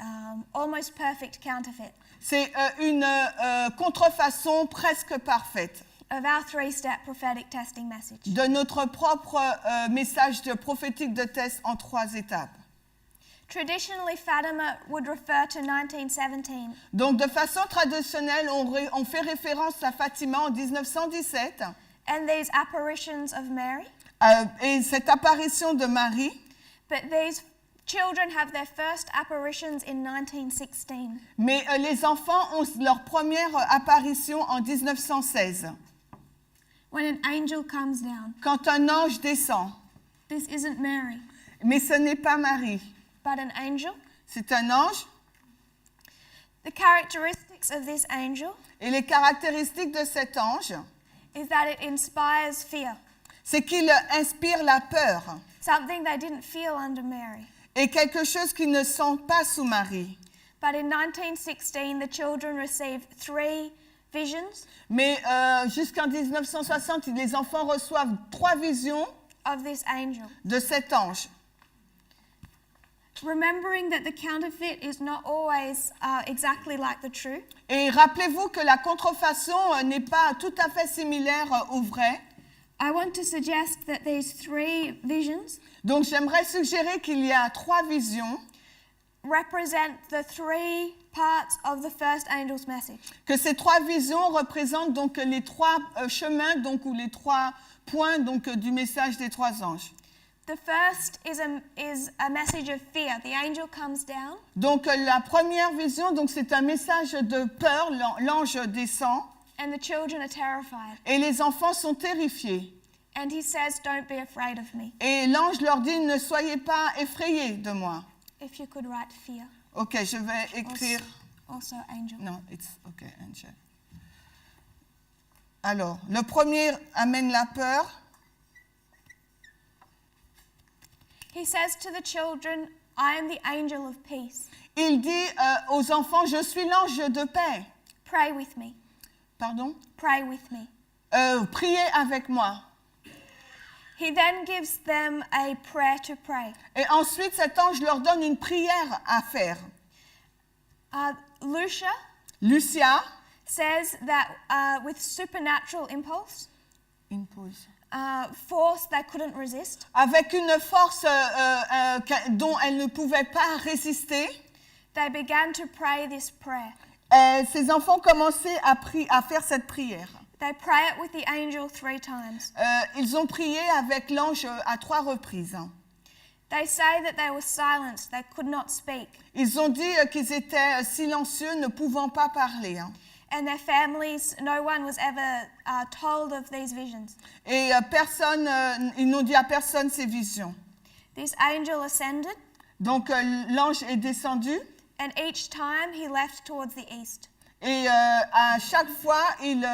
almost perfect counterfeit C'est une contrefaçon presque parfaite of our 3-step prophetic testing message. de notre propre message prophétique de test en 3 étapes. Traditionally, Fatima would refer to 1917 Donc, de façon traditionnelle, on fait référence à Fatima en 1917 and these apparitions of Mary Et cette apparition de Marie, but these children have their first apparitions in 1916. mais les enfants ont leur première apparition en 1916, When an angel comes down. quand un ange descend. This isn't Mary, Mais ce n'est pas Marie, but an angel. c'est un ange. The characteristics of this angel Et les caractéristiques de cet ange, is that it inspires fear, c'est qu'il inspire la peur, something they didn't feel under Mary. et quelque chose qu'ils ne sentent pas sous Marie. But in 1916, the children received 3 visions Mais jusqu'en 1960, les enfants reçoivent 3 visions of this angel. de cet ange. Remembering that the counterfeit is not always exactly like the true, Et rappelez-vous que la contrefaçon n'est pas tout à fait similaire au vrai. I want to suggest that these 3 visions Donc j'aimerais suggérer qu'il y a 3 visions, represent the 3 parts of the first angel's message. que ces 3 visions représentent donc les 3 chemins donc, ou les 3 points donc, du message des 3 anges. The first is a message of fear. The angel comes down Donc la première vision, donc, c'est un message de peur, l'ange descend and the children are terrified. et les enfants sont terrifiés. And he says, "Don't be afraid of me." Et l'ange leur dit, ne soyez pas effrayés de moi. If you could write fear. Ok, je vais écrire... Also angel. Non, it's ok, angel. Alors, le premier amène la peur. He says to the children, "I am the angel of peace. Il dit aux enfants, je suis l'ange de paix. Pray with me. Pardon? Pray with me." Priez avec moi. He then gives them a prayer to pray. Et ensuite, cet ange leur donne une prière à faire. Lucia Lucia, says that with supernatural impulse, impose. force they couldn't resist, Avec une force dont elle ne pouvait pas résister, they began to pray this prayer. ces enfants commençaient à faire cette prière. They pray it with the angel 3 times. Ils ont prié avec l'ange à 3 reprises. They say that they were silenced, they could not speak, Ils ont dit qu'ils étaient silencieux, ne pouvant pas parler. and their families, no one was ever told of these visions. Et personne, ils n'ont dit à personne ces visions. This angel ascended, Donc l'ange est descendu and each time he left towards the east. et à chaque fois il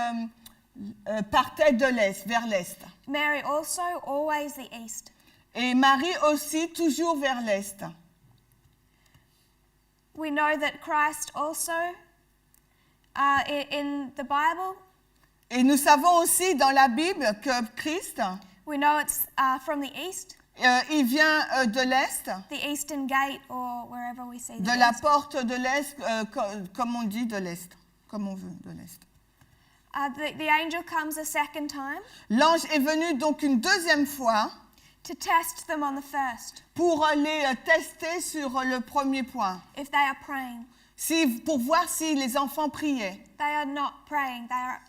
partait de l'est, vers l'est. Mary also, always the east. Et Marie aussi, toujours vers l'est. We know that Christ also, in the Bible, Et nous savons aussi dans la Bible que Christ, we know it's from the east, il vient de l'est, the eastern gate, or wherever we see de the la east. porte de l'est, comme on dit de l'est, comme on veut de l'est. The angel comes a second time L'ange est venu donc une deuxième fois to test them on the first, pour les tester sur le premier point, if they are praying. pour voir si les enfants priaient. They are not praying, they are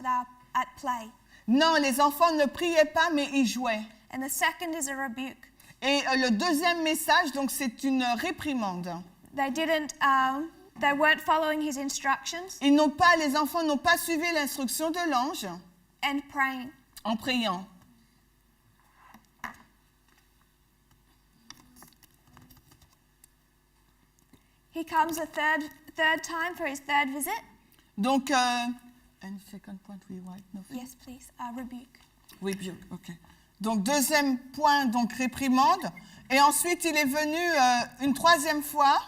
at play. Non, les enfants ne priaient pas, mais ils jouaient. And the second is a rebuke. Et le deuxième message, donc, c'est une réprimande. They weren't following his instructions Les enfants n'ont pas suivi l'instruction de l'ange and praying. en priant. He comes a third time for his third visit. Donc, and second point we write nothing. Yes, please. Rebuke. Rebuke, ok. Donc, deuxième point, donc réprimande. Et ensuite, il est venu une troisième fois.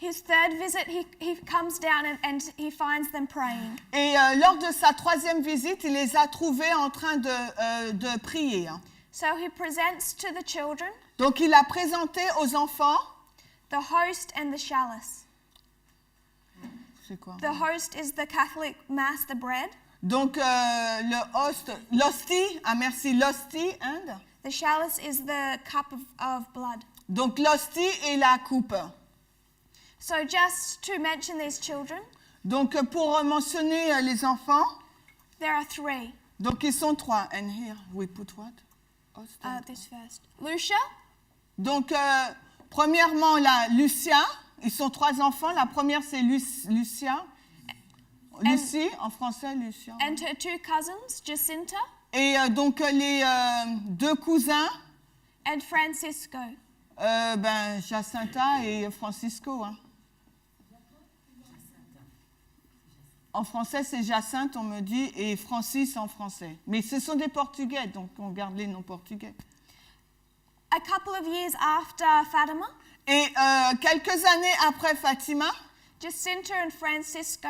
His third visit, he comes down and he finds them praying. Et lors de sa troisième visite, il les a trouvés en train de prier. So he presents to the children Donc, il a présenté aux enfants. the host and the chalice. C'est quoi? The host is the Catholic Mass, the bread. Donc, le host, l'hostie, merci, l'hostie, and? The chalice is the cup of blood. Donc, l'hostie et la coupe. So just to mention these children, Donc, pour mentionner les enfants, there are 3. donc ils sont 3. And here we put what? This first. Lucia, Donc, premièrement, là, Lucia, ils sont 3 enfants. La première, c'est Lucia. Lucie, en français, Lucia. and her 2 cousins, Jacinta Et donc, les 2 cousins, and Francisco. Jacinta et Francisco. Hein. En français, c'est Jacinthe, on me dit, et Francis en français. Mais ce sont des Portugais, donc on garde les noms portugais. A couple of years after Fatima, Et quelques années après Fatima, Jacinta and Francisco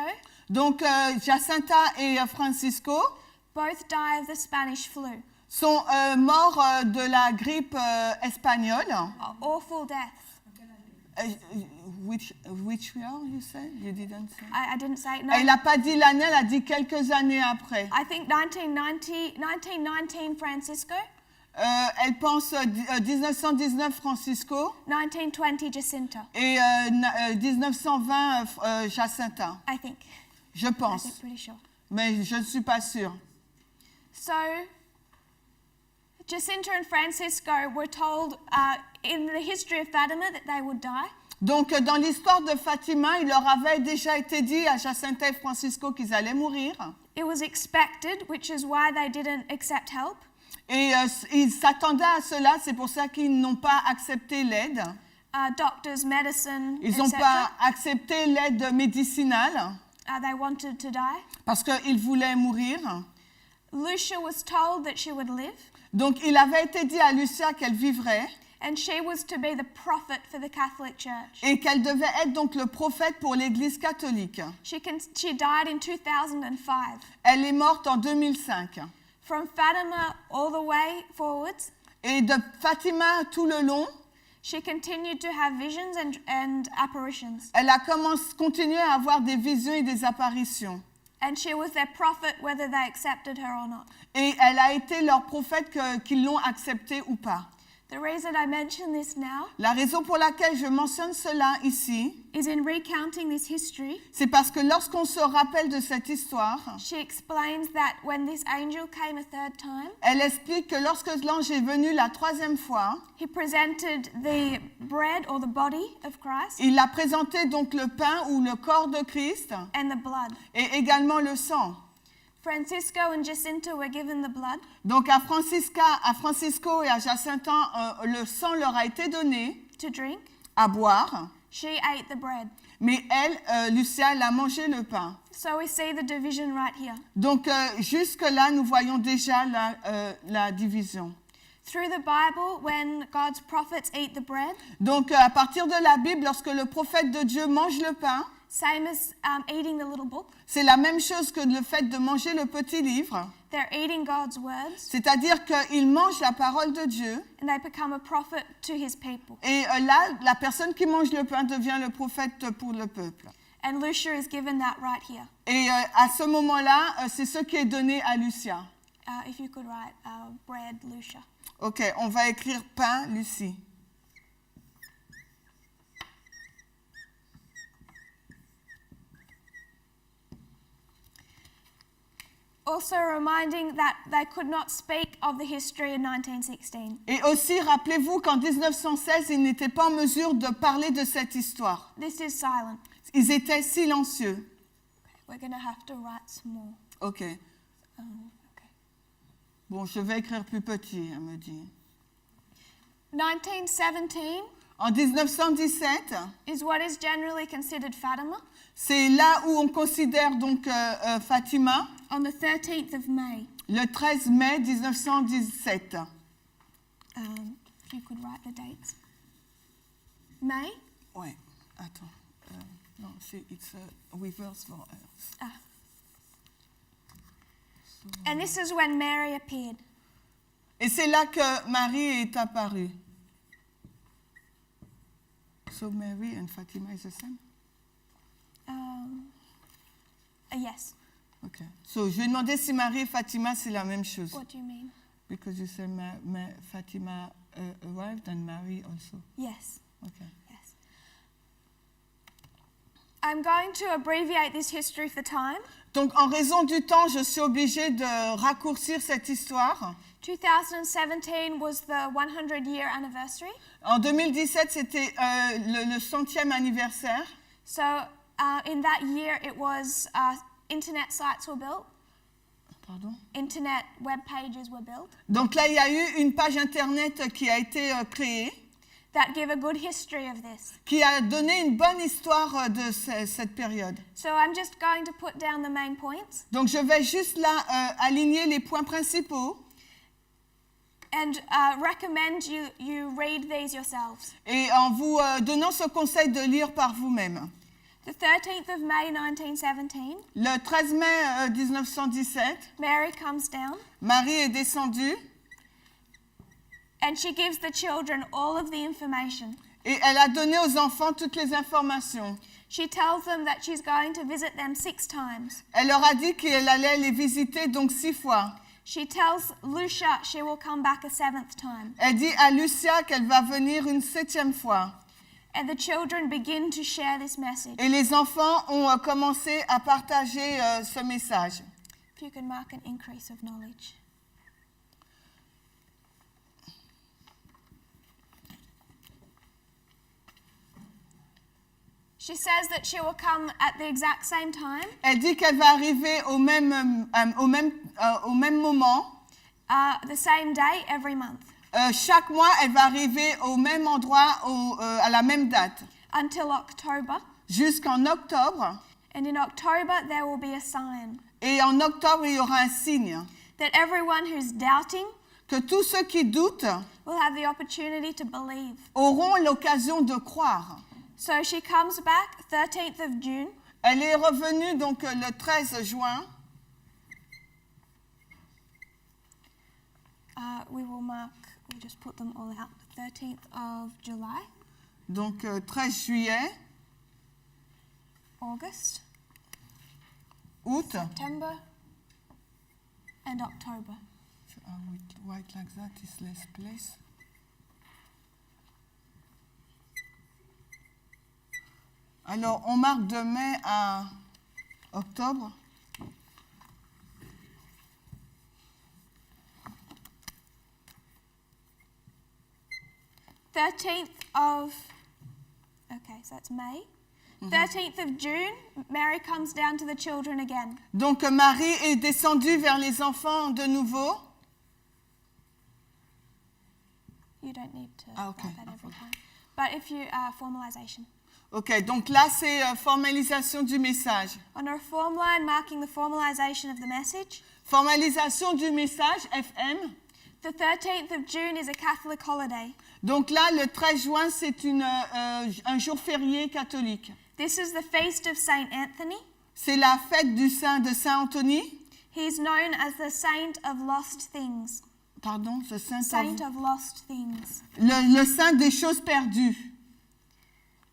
donc Jacinta et Francisco both die of the Spanish flu. sont morts de la grippe espagnole. Awful deaths. Which year, you said? You didn't say? I didn't say it. No. Elle n'a pas dit l'année, elle a dit quelques années après. I think 1919 Francisco, Elle pense 1919 Francisco 1920 Jacinta. et 1920 Jacinta. I think. Je pense, Pretty sure. mais je ne suis pas sûre. So, Jacinta and Francisco were told in the history of Fatima that they would die. Donc, dans l'histoire de Fatima, il leur avait déjà été dit à Jacinta et Francisco qu'ils allaient mourir. It was expected, which is why they didn't accept help. Et ils s'attendaient à cela, c'est pour ça qu'ils n'ont pas accepté l'aide. Doctors, medicine, Ils n'ont etc. pas accepté l'aide médicinale They wanted to die. parce qu'ils voulaient mourir. Lucia was told that she would live, Donc, il avait été dit à Lucia qu'elle vivrait and she was to be the prophet for the Catholic Church. et qu'elle devait être donc le prophète pour l'Église catholique. She died in 2005. Elle est morte en 2005. From Fatima all the way forwards, Et de Fatima tout le long, she continued to have visions and apparitions. elle a continué à avoir des visions et des apparitions. And she was their prophet whether they accepted her or not. Et elle a été leur prophète qu'ils l'ont accepté ou pas. The reason I mention this now La raison pour laquelle je mentionne cela ici, is in recounting this history, c'est parce que lorsqu'on se rappelle de cette histoire, she explains that when this angel came a 3rd time, elle explique que lorsque l'ange est venu la 3e fois, he presented the bread or the body of Christ il a présenté donc le pain ou le corps de Christ and the blood. et également le sang. Francisco and Jacinta were given the blood, Donc à Francisco et à Jacinta, le sang leur a été donné to drink. à boire, She ate the bread. mais elle, Lucia, elle a mangé le pain. So we see the division right here. Donc jusque-là, nous voyons déjà la division. Through the Bible, when God's prophets eat the bread, Donc à partir de la Bible, lorsque le prophète de Dieu mange le pain, same as eating the little book, c'est la même chose que le fait de manger le petit livre. they're eating God's words C'est-à-dire qu'ils mangent la parole de Dieu. and they become a prophet to his people. Et là, la personne qui mange le pain devient le prophète pour le peuple. And Lucia is given that right here. Et à ce moment-là, c'est ce qui est donné à Lucia. If you could write bread, Lucia. Ok, on va écrire pain, Lucie. Also reminding that they could not speak of the history in 1916. Et aussi, rappelez-vous qu'en 1916, ils n'étaient pas en mesure de parler de cette histoire. This is silent. Ils étaient silencieux. We're going to have to write small. Ok. Okay. Bon, je vais écrire plus petit, elle me dit. 1917 En 1917, is what is generally considered Fatima. c'est là où on considère donc Fatima, On the 13th of May. le 13 mai 1917. If you could write the dates. May? Ouais, attends. Non, it's a reverse for us. And this is when Mary appeared. Et c'est là que Marie est apparue. So Mary and Fatima is the same? Yes. Okay. So je lui ai demandé si Marie et Fatima c'est la même chose. What do you mean? Because you said Fatima arrived and Mary also. Yes. Okay. Yes. I'm going to abbreviate this history for time. Donc, en raison du temps, je suis obligée de raccourcir cette histoire. 2017 was the 100-year anniversary. En 2017, c'était le 100e anniversaire. So in that year, it was internet sites were built. Pardon? Internet web pages were built Donc là, il y a eu une page Internet qui a été créée, that give a good history of this. qui a donné une bonne histoire de cette période. So I'm just going to put down the main points Donc, je vais juste là aligner les points principaux and recommend you read these yourselves. et en vous donnant ce conseil de lire par vous-même. The 13th of May 1917, Le 13 mai 1917, Mary comes down Marie est descendue and she gives the children all of the information. et elle a donné aux enfants toutes les informations. She tells them that she's going to visit them 6 times. Elle leur a dit qu'elle allait les visiter donc 6 fois. She tells Lucia she will come back a 7th time. Elle dit à Lucia qu'elle va venir une 7e fois. And the children begin to share this message. Et les enfants ont commencé à partager ce message. If you can mark an increase of knowledge. She says that she will come at the exact same time, Elle dit qu'elle va arriver au même moment. the same day every month, Chaque mois, elle va arriver au même endroit, à la même date, until October. jusqu'en octobre. And in October, there will be a sign Et en octobre, il y aura un signe that everyone who's doubting que tous ceux qui doutent will have the opportunity to believe. auront l'occasion de croire. So she comes back 13th of June. Elle est revenue donc le 13 juin. We'll just put them all out. 13th of July, Donc 13 juillet, August, août. September, and October. White like that is less place. Alors, on marque de mai à octobre. So that's May. 13th of June, Mary comes down to the children again. Donc, Marie est descendue vers les enfants de nouveau. You don't need to Okay. write that every time. But if you, formalization. Ok, donc là, c'est formalisation du message. On a form line marking the formalization of the message. Formalisation du message, FM. The 13th of June is a Catholic holiday. Donc là, le 13 juin, c'est un jour férié catholique. This is the feast of Saint Anthony. C'est la fête de Saint Anthony. He's known as the saint of lost things. Pardon, le Saint of lost things. le saint des choses perdues.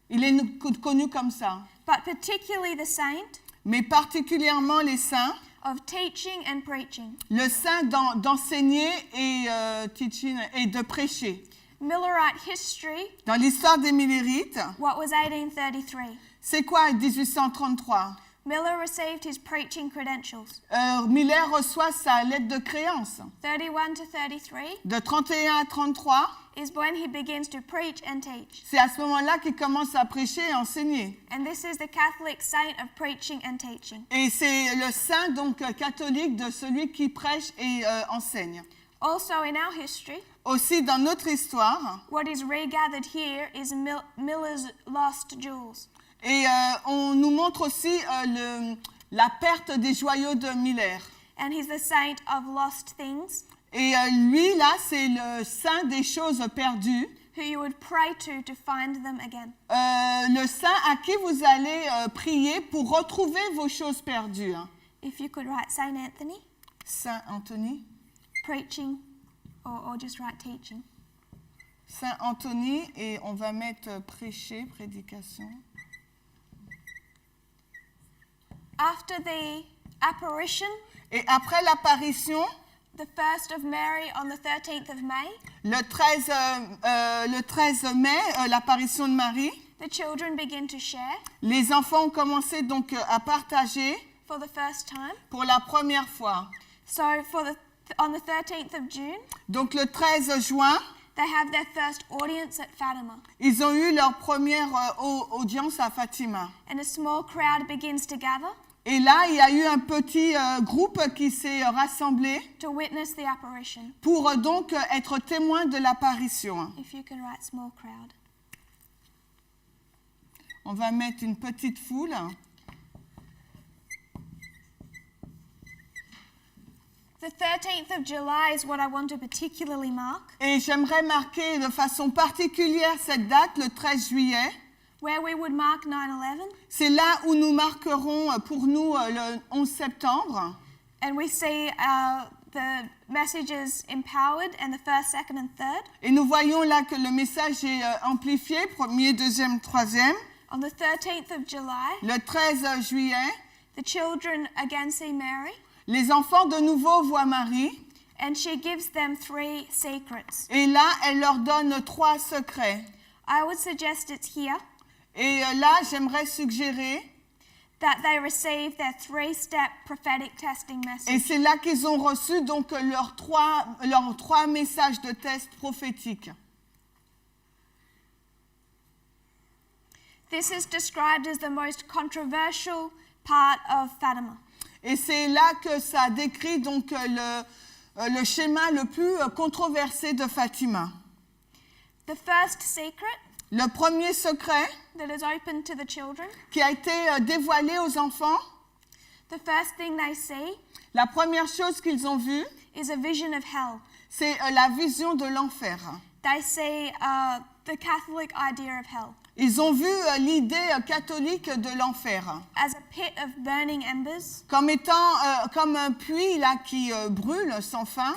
Il est connu comme ça. But particularly the saint Mais particulièrement les saints, of teaching and preaching. le saint d'enseigner et teaching et de prêcher. Millerite history, Dans l'histoire des Millérites, what was 1833? c'est quoi 1833? Miller received his preaching credentials. Miller reçoit sa lettre de créance. 31 to 33 De 31 à 33, is when he begins to preach and teach. c'est à ce moment-là qu'il commence à prêcher et enseigner. And this is the Catholic saint of preaching and teaching. Et c'est le saint donc catholique de celui qui prêche et enseigne. Also in our history, Aussi dans notre histoire, what is regathered here is Miller's lost jewels. et on nous montre aussi la perte des joyaux de Miller. And he's the saint of lost things, Et lui, là, c'est le saint des choses perdues. who you would pray to find them again. Le saint à qui vous allez prier pour retrouver vos choses perdues. Hein. If you could write Saint Anthony, Saint Anthony. preaching, or just write teaching. Saint Anthony, et on va mettre prêcher, prédication. After the apparition, Et après l'apparition, the first of Mary on the 13th of May, le 13 mai, l'apparition de Marie, the children begin to share Les enfants ont commencé donc à partager for the first time. pour la première fois. So on the 13th of June, Donc le 13 juin, they have their first audience at Fatima. ils ont eu leur première audience à Fatima. And a small crowd begins to gather Et là, il y a eu un petit groupe qui s'est rassemblé to witness the apparition. pour donc être témoin de l'apparition. If you can write small crowd. On va mettre une petite foule. The 13th of July is what I want to particularly mark, Et j'aimerais marquer de façon particulière cette date, le 13 juillet. where we would mark 9/11, C'est là où nous marquerons pour nous le 11 septembre. and we see the messages empowered and the first, second, and third. Et nous voyons là que le message est amplifié, premier, deuxième, troisième. On the 13th of July, Le 13 juillet, the children again see Mary, les enfants de nouveau voient Marie. and she gives them 3 secrets. Et là, elle leur donne 3 secrets. I would suggest it's here Et là, j'aimerais suggérer, that they receive their 3-step prophetic testing et message. c'est là qu'ils ont reçu donc leurs trois messages de test prophétiques. This is described as the most controversial part of Fatima. Et c'est là que ça décrit donc le schéma le plus controversé de Fatima. The first secret Le premier secret that is open to the children, qui a été dévoilé aux enfants, the first thing they see la première chose qu'ils ont vue, is a vision of hell. c'est la vision de l'enfer. They see the Catholic idea of hell Ils ont vu l'idée catholique de l'enfer as a pit of burning embers comme étant comme un puits là qui brûle sans fin,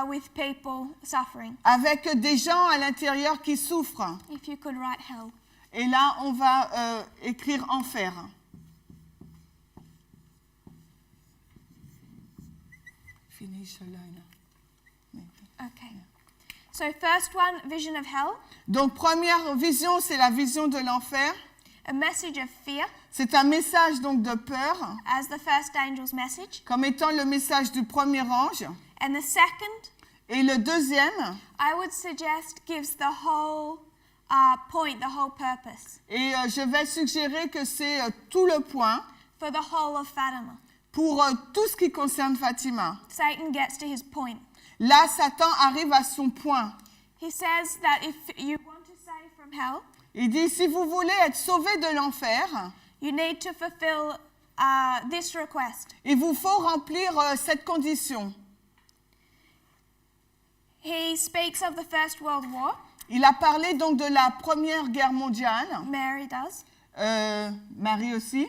with people suffering. avec des gens à l'intérieur qui souffrent. If you could write hell. Et là, on va écrire enfer. Finish the line. Okay. So first one, vision of hell, Donc, première vision, c'est la vision de l'enfer. a message of fear C'est un message donc de peur, as the first angel's message. comme étant le message du premier ange. And the second, Et le deuxième, I would suggest, gives the whole point, the whole purpose et je vais suggérer que c'est tout le point for the whole of Fatima. pour tout ce qui concerne Fatima. Satan gets to his point. Là, Satan arrive à son point. He says that if you want to save from hell, Il dit, si vous voulez être sauvé de l'enfer, you need to fulfill this request. il vous faut remplir cette condition. He speaks of the First World War, Il a parlé donc de la Première Guerre mondiale, Mary does, Marie aussi,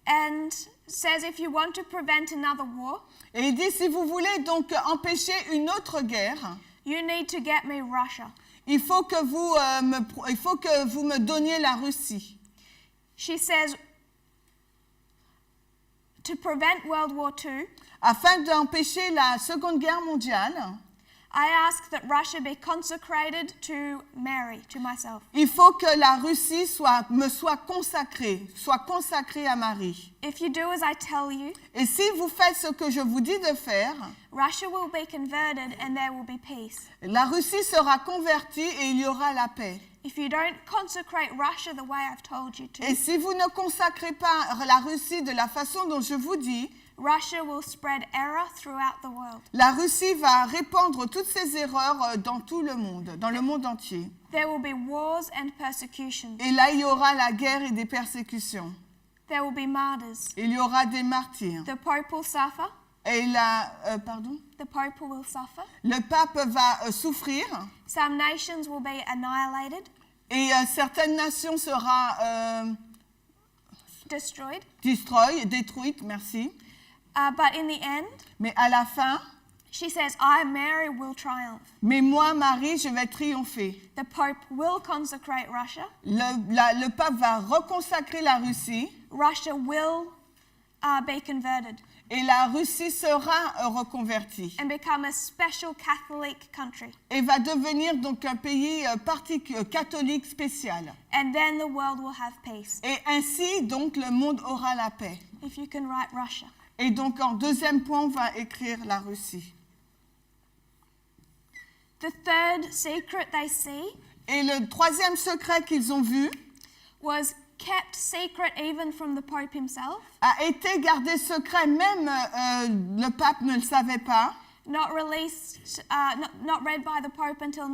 and says if you want to prevent another war, et il dit, si vous voulez donc empêcher une autre guerre, you need to get me Russia. il faut que vous me donniez la Russie. She says to prevent World War II, Afin d'empêcher la Seconde Guerre mondiale, I ask that Russia be consecrated to Mary, to myself. il faut que la Russie me soit consacrée à Marie. If you do as I tell you, Et si vous faites ce que je vous dis de faire, Russia will be converted and there will be peace. la Russie sera convertie et il y aura la paix. If you don't consecrate Russia the way I've told you to, Et si vous ne consacrez pas la Russie de la façon dont je vous dis, Russia will spread error throughout the world. la Russie va répandre toutes ces erreurs dans tout le monde, dans le monde entier. There will be wars and persecutions. Et là, il y aura la guerre et des persécutions. There will be martyrs. Il y aura des martyrs. The Pope will suffer. Et The Pope will suffer. le pape va souffrir Some nations will be annihilated, et certaines nations seront destroyed. détruites, merci. But in the end, Mais à la fin, she says, I, Mary, will triumph. mais moi, Marie, je vais triompher. The Pope will consecrate Russia. Le pape va reconsacrer la Russie. Russia will be converted et la Russie sera reconvertie and become a special Catholic country. et va devenir donc un pays catholique spécial. And then the world will have peace. Et ainsi, donc, le monde aura la paix. If you can write Russia. Et donc, en deuxième point, on va écrire la Russie. The third secret they see Et le troisième secret qu'ils ont vu was kept secret even from the Pope himself, a été gardé secret, même le pape ne le savait pas. not released, not read by the Pope until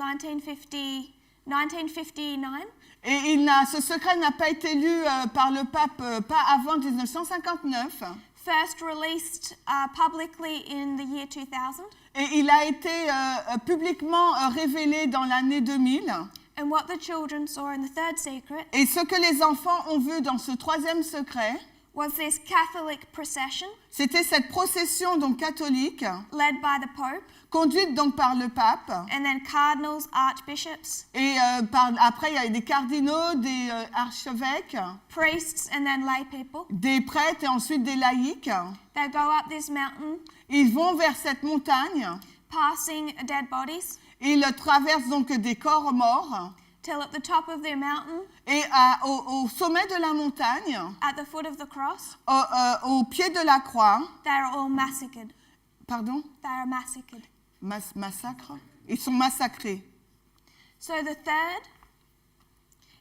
1959. Et ce secret n'a pas été lu par le pape pas avant 1959. First released publicly in the year 2000. Et il a été publiquement révélé dans l'année 2000. And what the children saw in the third secret Et ce que les enfants ont vu dans ce troisième secret, was this Catholic procession c'était cette procession donc catholique, led by the Pope, conduite donc par le pape. and then cardinals, archbishops, Et après, il y a des cardinaux, des archevêques, priests, and then lay people. des prêtres et ensuite des laïcs. They go up this mountain, Ils vont vers cette montagne. passing dead bodies, Ils traversent donc des corps morts. till at the top of the mountain, Et au sommet de la montagne, at the foot of the cross, au pied de la croix, they are all massacred. pardon, They are massacred. massacre, ils sont massacrés. So the third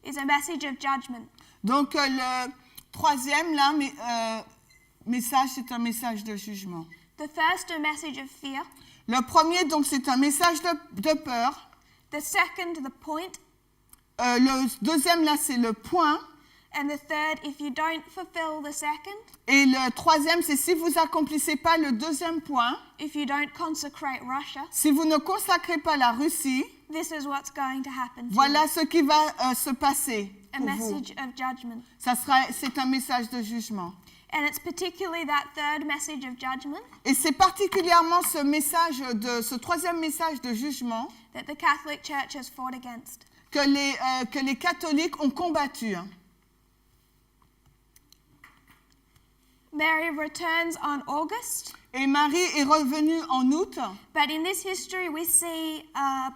is a message of judgment. Donc le troisième là, message, c'est un message de jugement. The first, a message of fear. Le premier, donc, c'est un message de peur. The second, the point. Le deuxième, là, c'est le point. And the third, if you don't fulfill the second, Et le troisième, c'est si vous accomplissez pas le deuxième point, if you don't consecrate Russia, si vous ne consacrez pas la Russie, this is what's going to happen to voilà you. ce qui va se passer A pour vous. message of judgment. C'est un message de jugement. And it's particularly that third message of judgment Et c'est particulièrement ce troisième message de jugement that the Catholic Church has fought against. que les catholiques ont combattu. Mary returns on August, Et Marie est revenue en août, but in this history we see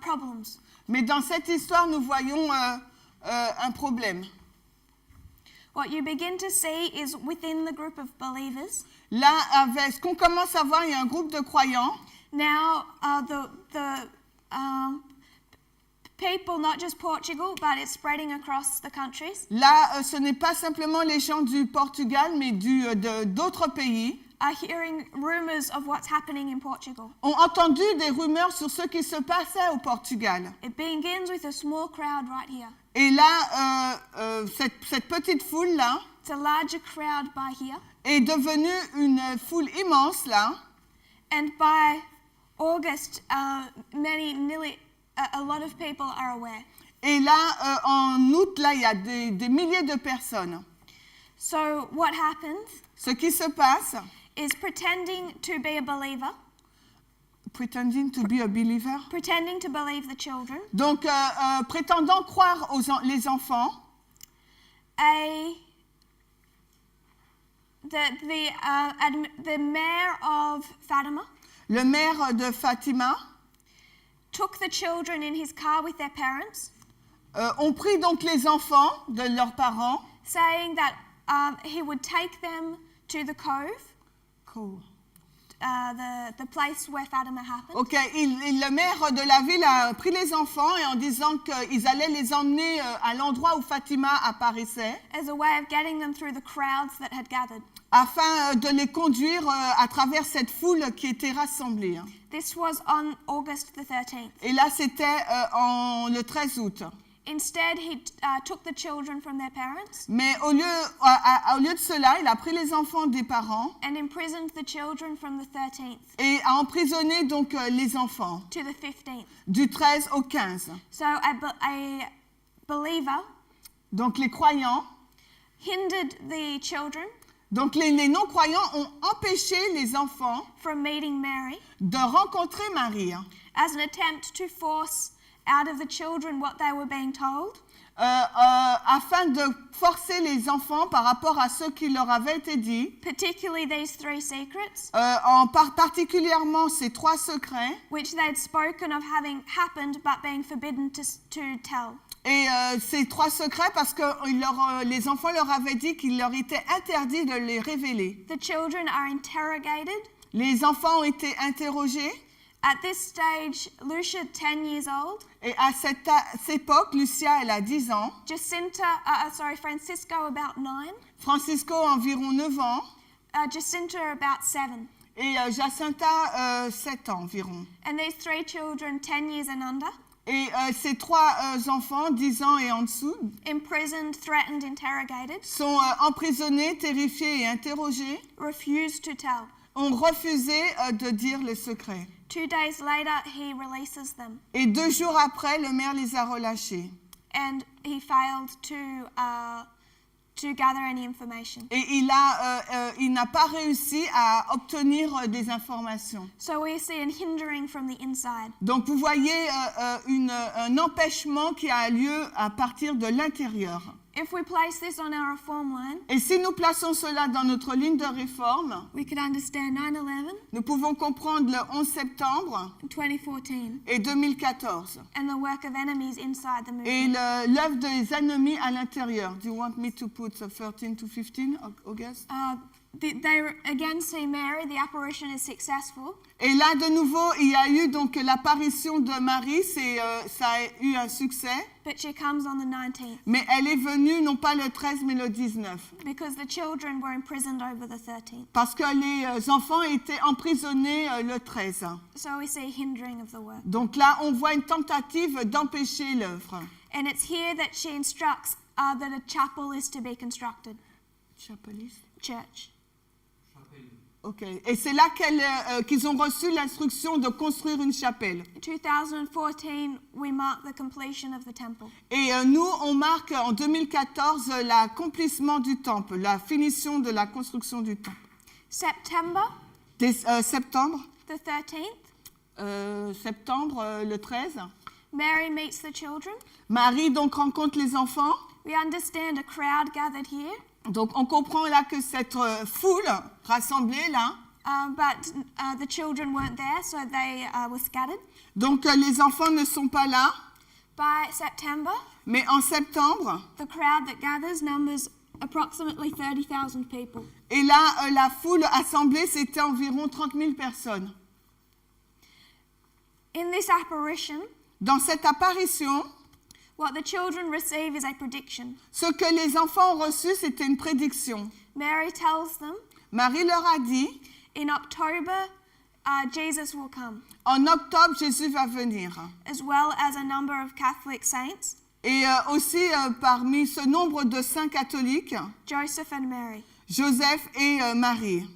problems. mais dans cette histoire, nous voyons un problème. What you begin to see is within the group of believers, Là, ce qu'on commence à voir, il y a un groupe de croyants. now the people, not just Portugal, but it's spreading across the countries, Là, ce n'est pas simplement les gens du Portugal, mais d'autres pays, are hearing rumors of what's happening in Portugal. ont entendu des rumeurs sur ce qui se passait au Portugal. It begins with a small crowd right here. Et là, cette petite foule-là It's a larger crowd by here. est devenue une foule immense, là. And by August, a lot of people are aware. Et là, en août, là, il y a des milliers de personnes. So what happens Ce qui se passe, is pretending to be a believer, pretending to be a believer, pretending to believe the children, donc prétendant croire les enfants, the mayor of Fatima le maire de Fatima, took the children in his car with their parents, ont pris donc les enfants de leurs parents, saying that he would take them to the cove, the place where Fatima happened. Ok, le maire de la ville a pris les enfants et en disant qu'ils allaient les emmener à l'endroit où Fatima apparaissait, As a way of getting them through the crowds that had gathered. afin de les conduire à travers cette foule qui était rassemblée. This was on August the 13th. Et là, c'était le 13 août. Instead, he took the children from their parents Mais au lieu de cela, il a pris les enfants des parents and imprisoned the children from the 13th et a emprisonné donc les enfants to the 15th. du 13 au 15. So a believer Donc les croyants, hindered the children donc les non-croyants ont empêché les enfants from meeting Mary de rencontrer Marie as an attempt to force out of the children what they were being told. afin de forcer les enfants par rapport à ce qui leur avait été dit, particularly these 3 secrets, particulièrement ces 3 secrets, which they'd spoken of having happened but being forbidden to tell. et ces 3 secrets parce que les enfants leur avaient dit qu'il leur était interdit de les révéler. The children are interrogated. Les enfants ont été interrogés. At this stage, Lucia, 10 years old, Et à cette époque, Lucia, elle a 10 ans. Francisco, about 9. Francisco, environ 9 ans. Jacinta, about 7. Et Jacinta, 7 ans environ. And these 3 children, 10 years and under, Et ces 3 enfants, 10 ans et en dessous, imprisoned, threatened, interrogated, sont emprisonnés, terrifiés et interrogés, refused to tell. ont refusé de dire le secret. 2 days later, he releases them. Et 2 jours après, le maire les a relâchés. And he failed to gather any information. Et il n'a pas réussi à obtenir des informations. So we see an hindering from the inside. Donc vous voyez un empêchement qui a lieu à partir de l'intérieur. If we place this on our reform line, Et si nous plaçons cela dans notre ligne de réforme, we could understand 9/11, nous pouvons comprendre le 11 septembre 2014, et 2014 and the work of enemies inside the et movement. l'œuvre des ennemis à l'intérieur. Do you want me to put 13 to 15, August? They again see Mary, the apparition is successful. Et là, de nouveau, il y a eu donc l'apparition de Marie, ça a eu un succès, But she comes on the 19th mais elle est venue non pas le 13, mais le 19. because the children were imprisoned over the 13th. Parce que les enfants étaient emprisonnés le 13. So we see hindering of the work. Donc là, on voit une tentative d'empêcher l'œuvre. And it's here that she instructs that a chapel is to be constructed. Church. Ok. Et c'est là qu'ils ont reçu l'instruction de construire une chapelle. 2014, we mark the completion of the temple. Et nous, on marque en 2014 l'accomplissement du temple, la finition de la construction du temple. September, Septembre, the 13th, septembre le 13. Mary meets the children. Marie donc rencontre les enfants. We understand a crowd gathered here, Donc on comprend là que cette foule rassemblée là. but the children weren't there, so they were scattered. Donc les enfants ne sont pas là. By September, Mais en septembre, the crowd that gathers numbers approximately 30,000 people. et là la foule assemblée, c'était environ 30 000 personnes. In this apparition, Dans cette apparition, what the children receive is a prediction. ce que les enfants ont reçu, c'était une prédiction. Mary tells them, Marie leur a dit, in October, Jesus will come, en octobre, Jésus va venir. as well as a number of Catholic saints, Et aussi parmi ce nombre de saints catholiques, Joseph and Mary. Joseph et Marie.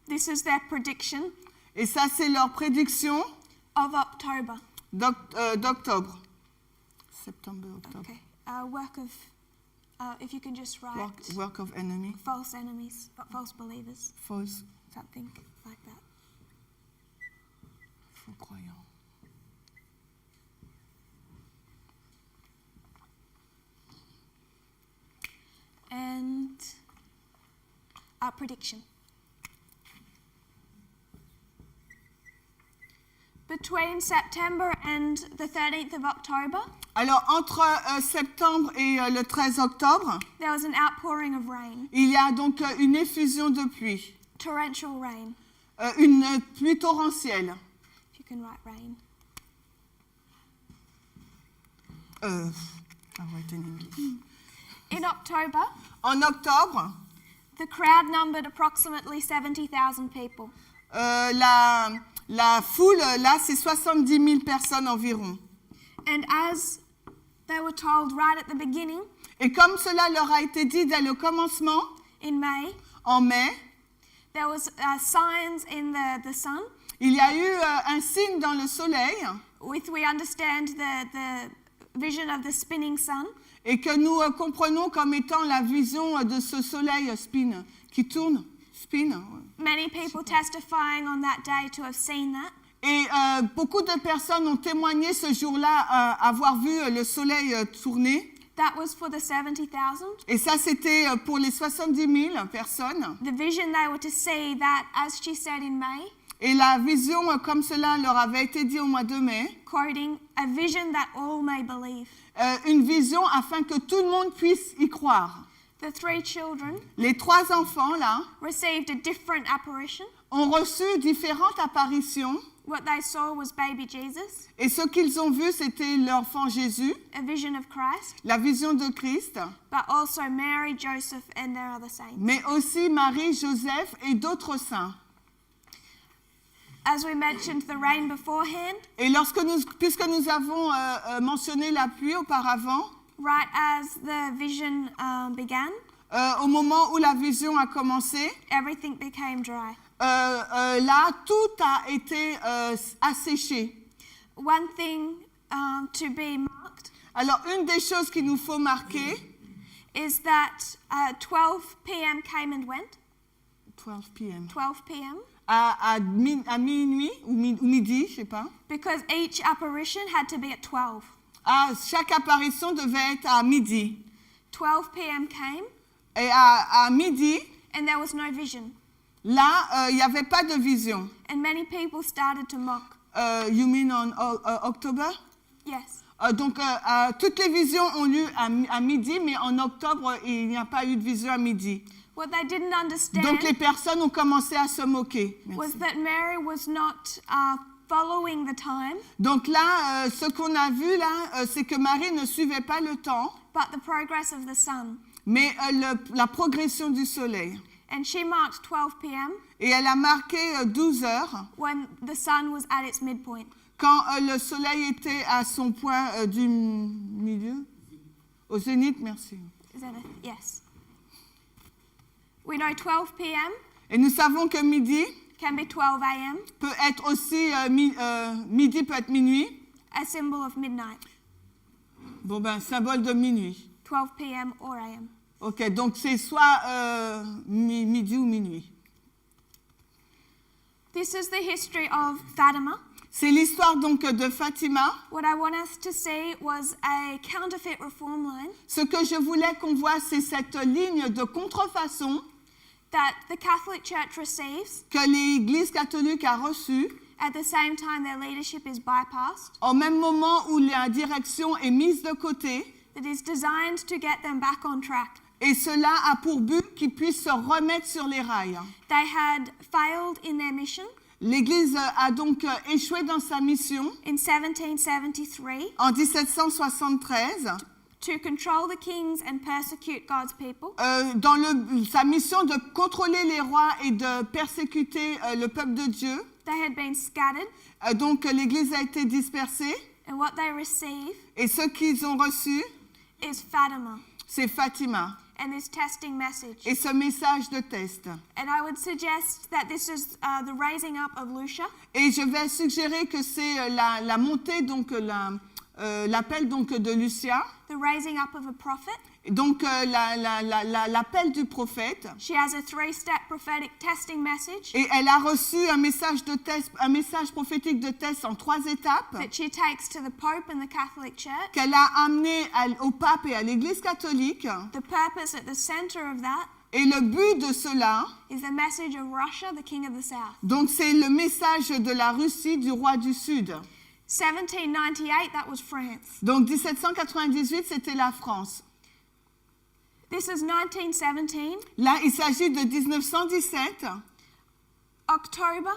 This is their prediction Et ça, c'est leur prédiction of October. d'octobre. Septembre, octobre. Okay. Work of, if you can just write Work of enemy. false enemies, false believers, Faux something like that. croyants. And prediction. Between September and the 13th of October, Alors, entre septembre et le 13 octobre, there was an outpouring of rain, il y a donc une effusion de pluie, torrential rain, une pluie torrentielle. if you can write rain. Write in English. In October, En octobre, the crowd numbered approximately 70,000 people. la foule, là, c'est 70 000 personnes environ. And as they were told right at the beginning, Et comme cela leur a été dit dès le commencement, in May, en mai, there was signs in the sun, il y a eu un signe dans le soleil with we understand the vision of the spinning sun, et que nous comprenons comme étant la vision de ce soleil qui tourne, spin. many people testifying on that day to have seen that. Et beaucoup de personnes ont témoigné ce jour-là avoir vu le soleil tourner. That was for the 70,000. Et ça, c'était pour les 70 000 personnes. The vision they were to see that, as she said in May, Et la vision, comme cela leur avait été dit au mois de mai, quoting, a vision that all may believe. une vision afin que tout le monde puisse y croire. The 3 children Les 3 enfants, là, received a different apparition. ont reçu différentes apparitions. What they saw was baby Jesus, Et ce qu'ils ont vu, c'était l'enfant Jésus, a vision of Christ, la vision de Christ, but also Mary, Joseph, and their other saints. mais aussi Marie, Joseph et d'autres saints. As we mentioned the rain beforehand, Et puisque nous avons mentionné la pluie auparavant, right as the vision began, au moment où la vision a commencé, everything became dry. là, tout a été asséché. One thing to be marked Alors, une des choses qu'il nous faut marquer, is that 12 p.m. came and went, 12 p.m. 12 p.m., à minuit ou midi, je sais pas. because each apparition had to be at 12. Chaque apparition devait être à midi. 12 p.m. came, Et à midi, and there was no vision. là, il n'y avait pas de vision. And many people started to mock. You mean on October? Yes. Donc, toutes les visions ont lieu à midi, mais en octobre, il n'y a pas eu de vision à midi. What they didn't understand Donc, les personnes ont commencé à se moquer. Merci. was that Mary was not following the time, Donc là, ce qu'on a vu là, c'est que Marie ne suivait pas le temps, but the progress of the sun. mais la progression du soleil. And she marked 12 p.m. Et elle a marqué 12 heures, when the sun was at its midpoint. quand le soleil était à son point du milieu, au zénith, merci. Zenith, yes. We know 12 p.m. Et nous savons que midi can be 12 a.m., peut être aussi, midi peut être minuit. a symbol of midnight. Bon ben, symbole de minuit. 12 p.m. or a.m. Ok, donc c'est soit midi ou minuit. This is the history of Fatima. C'est l'histoire donc de Fatima. What I want us to see was a counterfeit reform line Ce que je voulais qu'on voit, c'est cette ligne de contrefaçon that the Catholic Church receives. que l'Église catholique a reçue At the same time, their leadership is bypassed. au même moment où la direction est mise de côté. That is designed to get them back on track. Et cela a pour but qu'ils puissent se remettre sur les rails. They had failed in their mission. L'Église a donc échoué dans sa mission In 1773, en 1773 to control the kings and persecute God's people. dans sa mission de contrôler les rois et de persécuter le peuple de Dieu. They had been scattered, Donc l'Église a été dispersée and what they receive et ce qu'ils ont reçu, is Fatima c'est Fatima and this testing message. et ce message de test. And I would suggest that this is the raising up of Lucia, Et je vais suggérer que c'est la montée, donc l'appel donc de Lucia, the raising up of a prophet. donc l'appel du prophète. She has a 3-step prophetic testing message Et elle a reçu un message de test, un message prophétique de test en 3 étapes that she takes to the Pope and the Catholic Church. qu'elle a amené au pape et à l'Église catholique. The purpose at the center of that Et le but de cela, is the message of Russia, the king of the south. donc c'est le message de la Russie, du roi du Sud. 1798, that was France. Donc 1798, c'était la France. This is 1917, Là, il s'agit de 1917. October.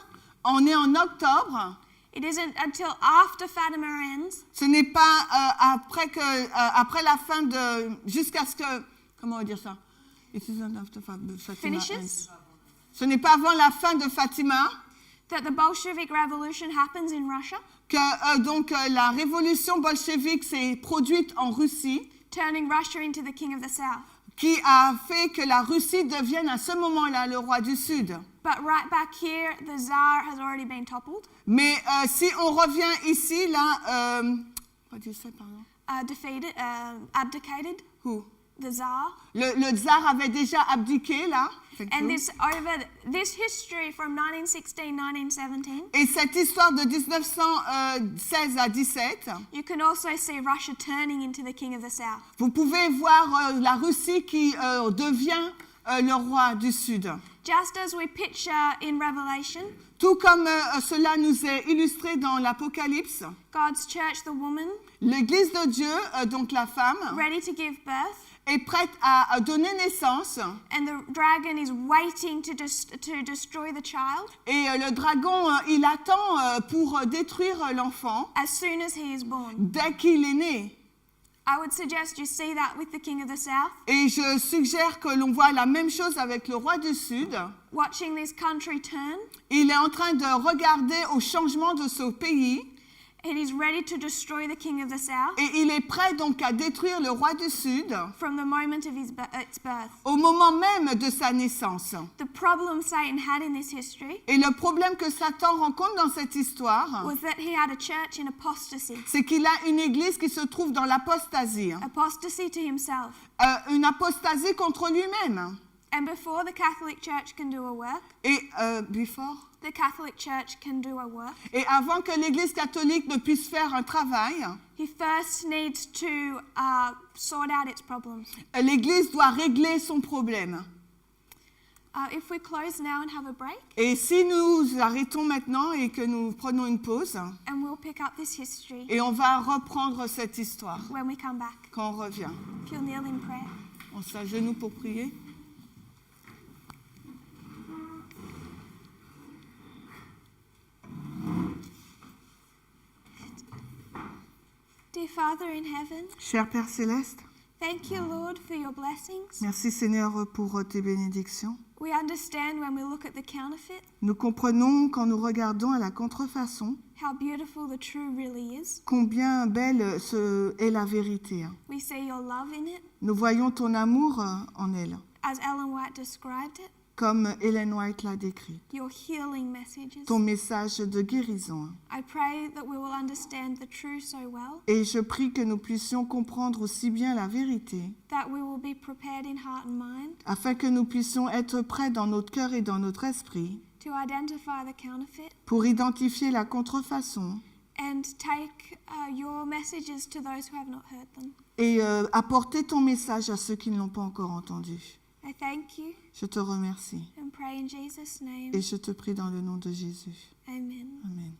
On est en octobre. It isn't until after Fatima ends Ce n'est pas après la fin de... Jusqu'à ce que... Comment on va dire ça? It isn't after Fatima finishes ends. Ce n'est pas avant la fin de Fatima that the Bolshevik Revolution happens in Russia, que donc la révolution bolchevique s'est produite en Russie, turning Russia into the king of the south. qui a fait que la Russie devienne à ce moment-là le roi du Sud. But right back here, the Tsar has already been toppled, Mais si on revient ici, là... what do you say, pardon? defeated, abdicated. Who? The Tsar. Le tsar avait déjà abdiqué, là. Thank And you. this history from 1916-1917, Et cette histoire de 1916 à 17, you can also see Russia turning into the king of the south. vous pouvez voir la Russie qui devient le roi du Sud. Just as we picture in Revelation, Tout comme cela nous est illustré dans l'Apocalypse, God's church, the woman, l'Église de Dieu, donc la femme, ready to give birth, est prête à donner naissance and the dragon is waiting to destroy the child et le dragon, il attend pour détruire l'enfant as soon as he is born. dès qu'il est né. I would suggest you see that with the king of the south, Et je suggère que l'on voit la même chose avec le roi du Sud. watching this country turn, Il est en train de regarder au changement de ce pays and he's ready to destroy the king of the south et il est prêt donc à détruire le roi du Sud from the moment of its birth. au moment même de sa naissance. The problem Satan had in this history Et le problème que Satan rencontre dans cette histoire, was that he had a church in apostasy, c'est qu'il a une église qui se trouve dans l'apostasie, apostasy to himself. une apostasie contre lui-même. And before the Catholic Church can do a work, Et the Catholic Church can do a work, et avant que l'Église catholique ne puisse faire un travail, he first needs to sort out its problems. l'Église doit régler son problème. If we close now and have a break, Et si nous arrêtons maintenant et que nous prenons une pause, and we'll pick up this history et on va reprendre cette histoire when we come back. quand on revient. If you'll kneel in prayer. On s'agenouille pour prier. Dear Father in heaven, Cher Père Céleste, thank you, Lord, for your blessings. merci Seigneur pour tes bénédictions. We understand when we look at the counterfeit Nous comprenons quand nous regardons à la contrefaçon how beautiful the true really is. combien belle est la vérité. We see your love in it, Nous voyons ton amour en elle, as Ellen White described it, comme Ellen White l'a décrit. your healing messages. Ton message de guérison. I pray that we will understand the true so well, Et je prie que nous puissions comprendre aussi bien la vérité, that we will be prepared in heart and mind afin que nous puissions être prêts dans notre cœur et dans notre esprit to identify the counterfeit pour identifier la contrefaçon and take your messages to those who have not heard them. et apporter ton message à ceux qui ne l'ont pas encore entendu. I thank you Je te remercie and pray in Jesus' name. et je te prie dans le nom de Jésus. Amen. Amen.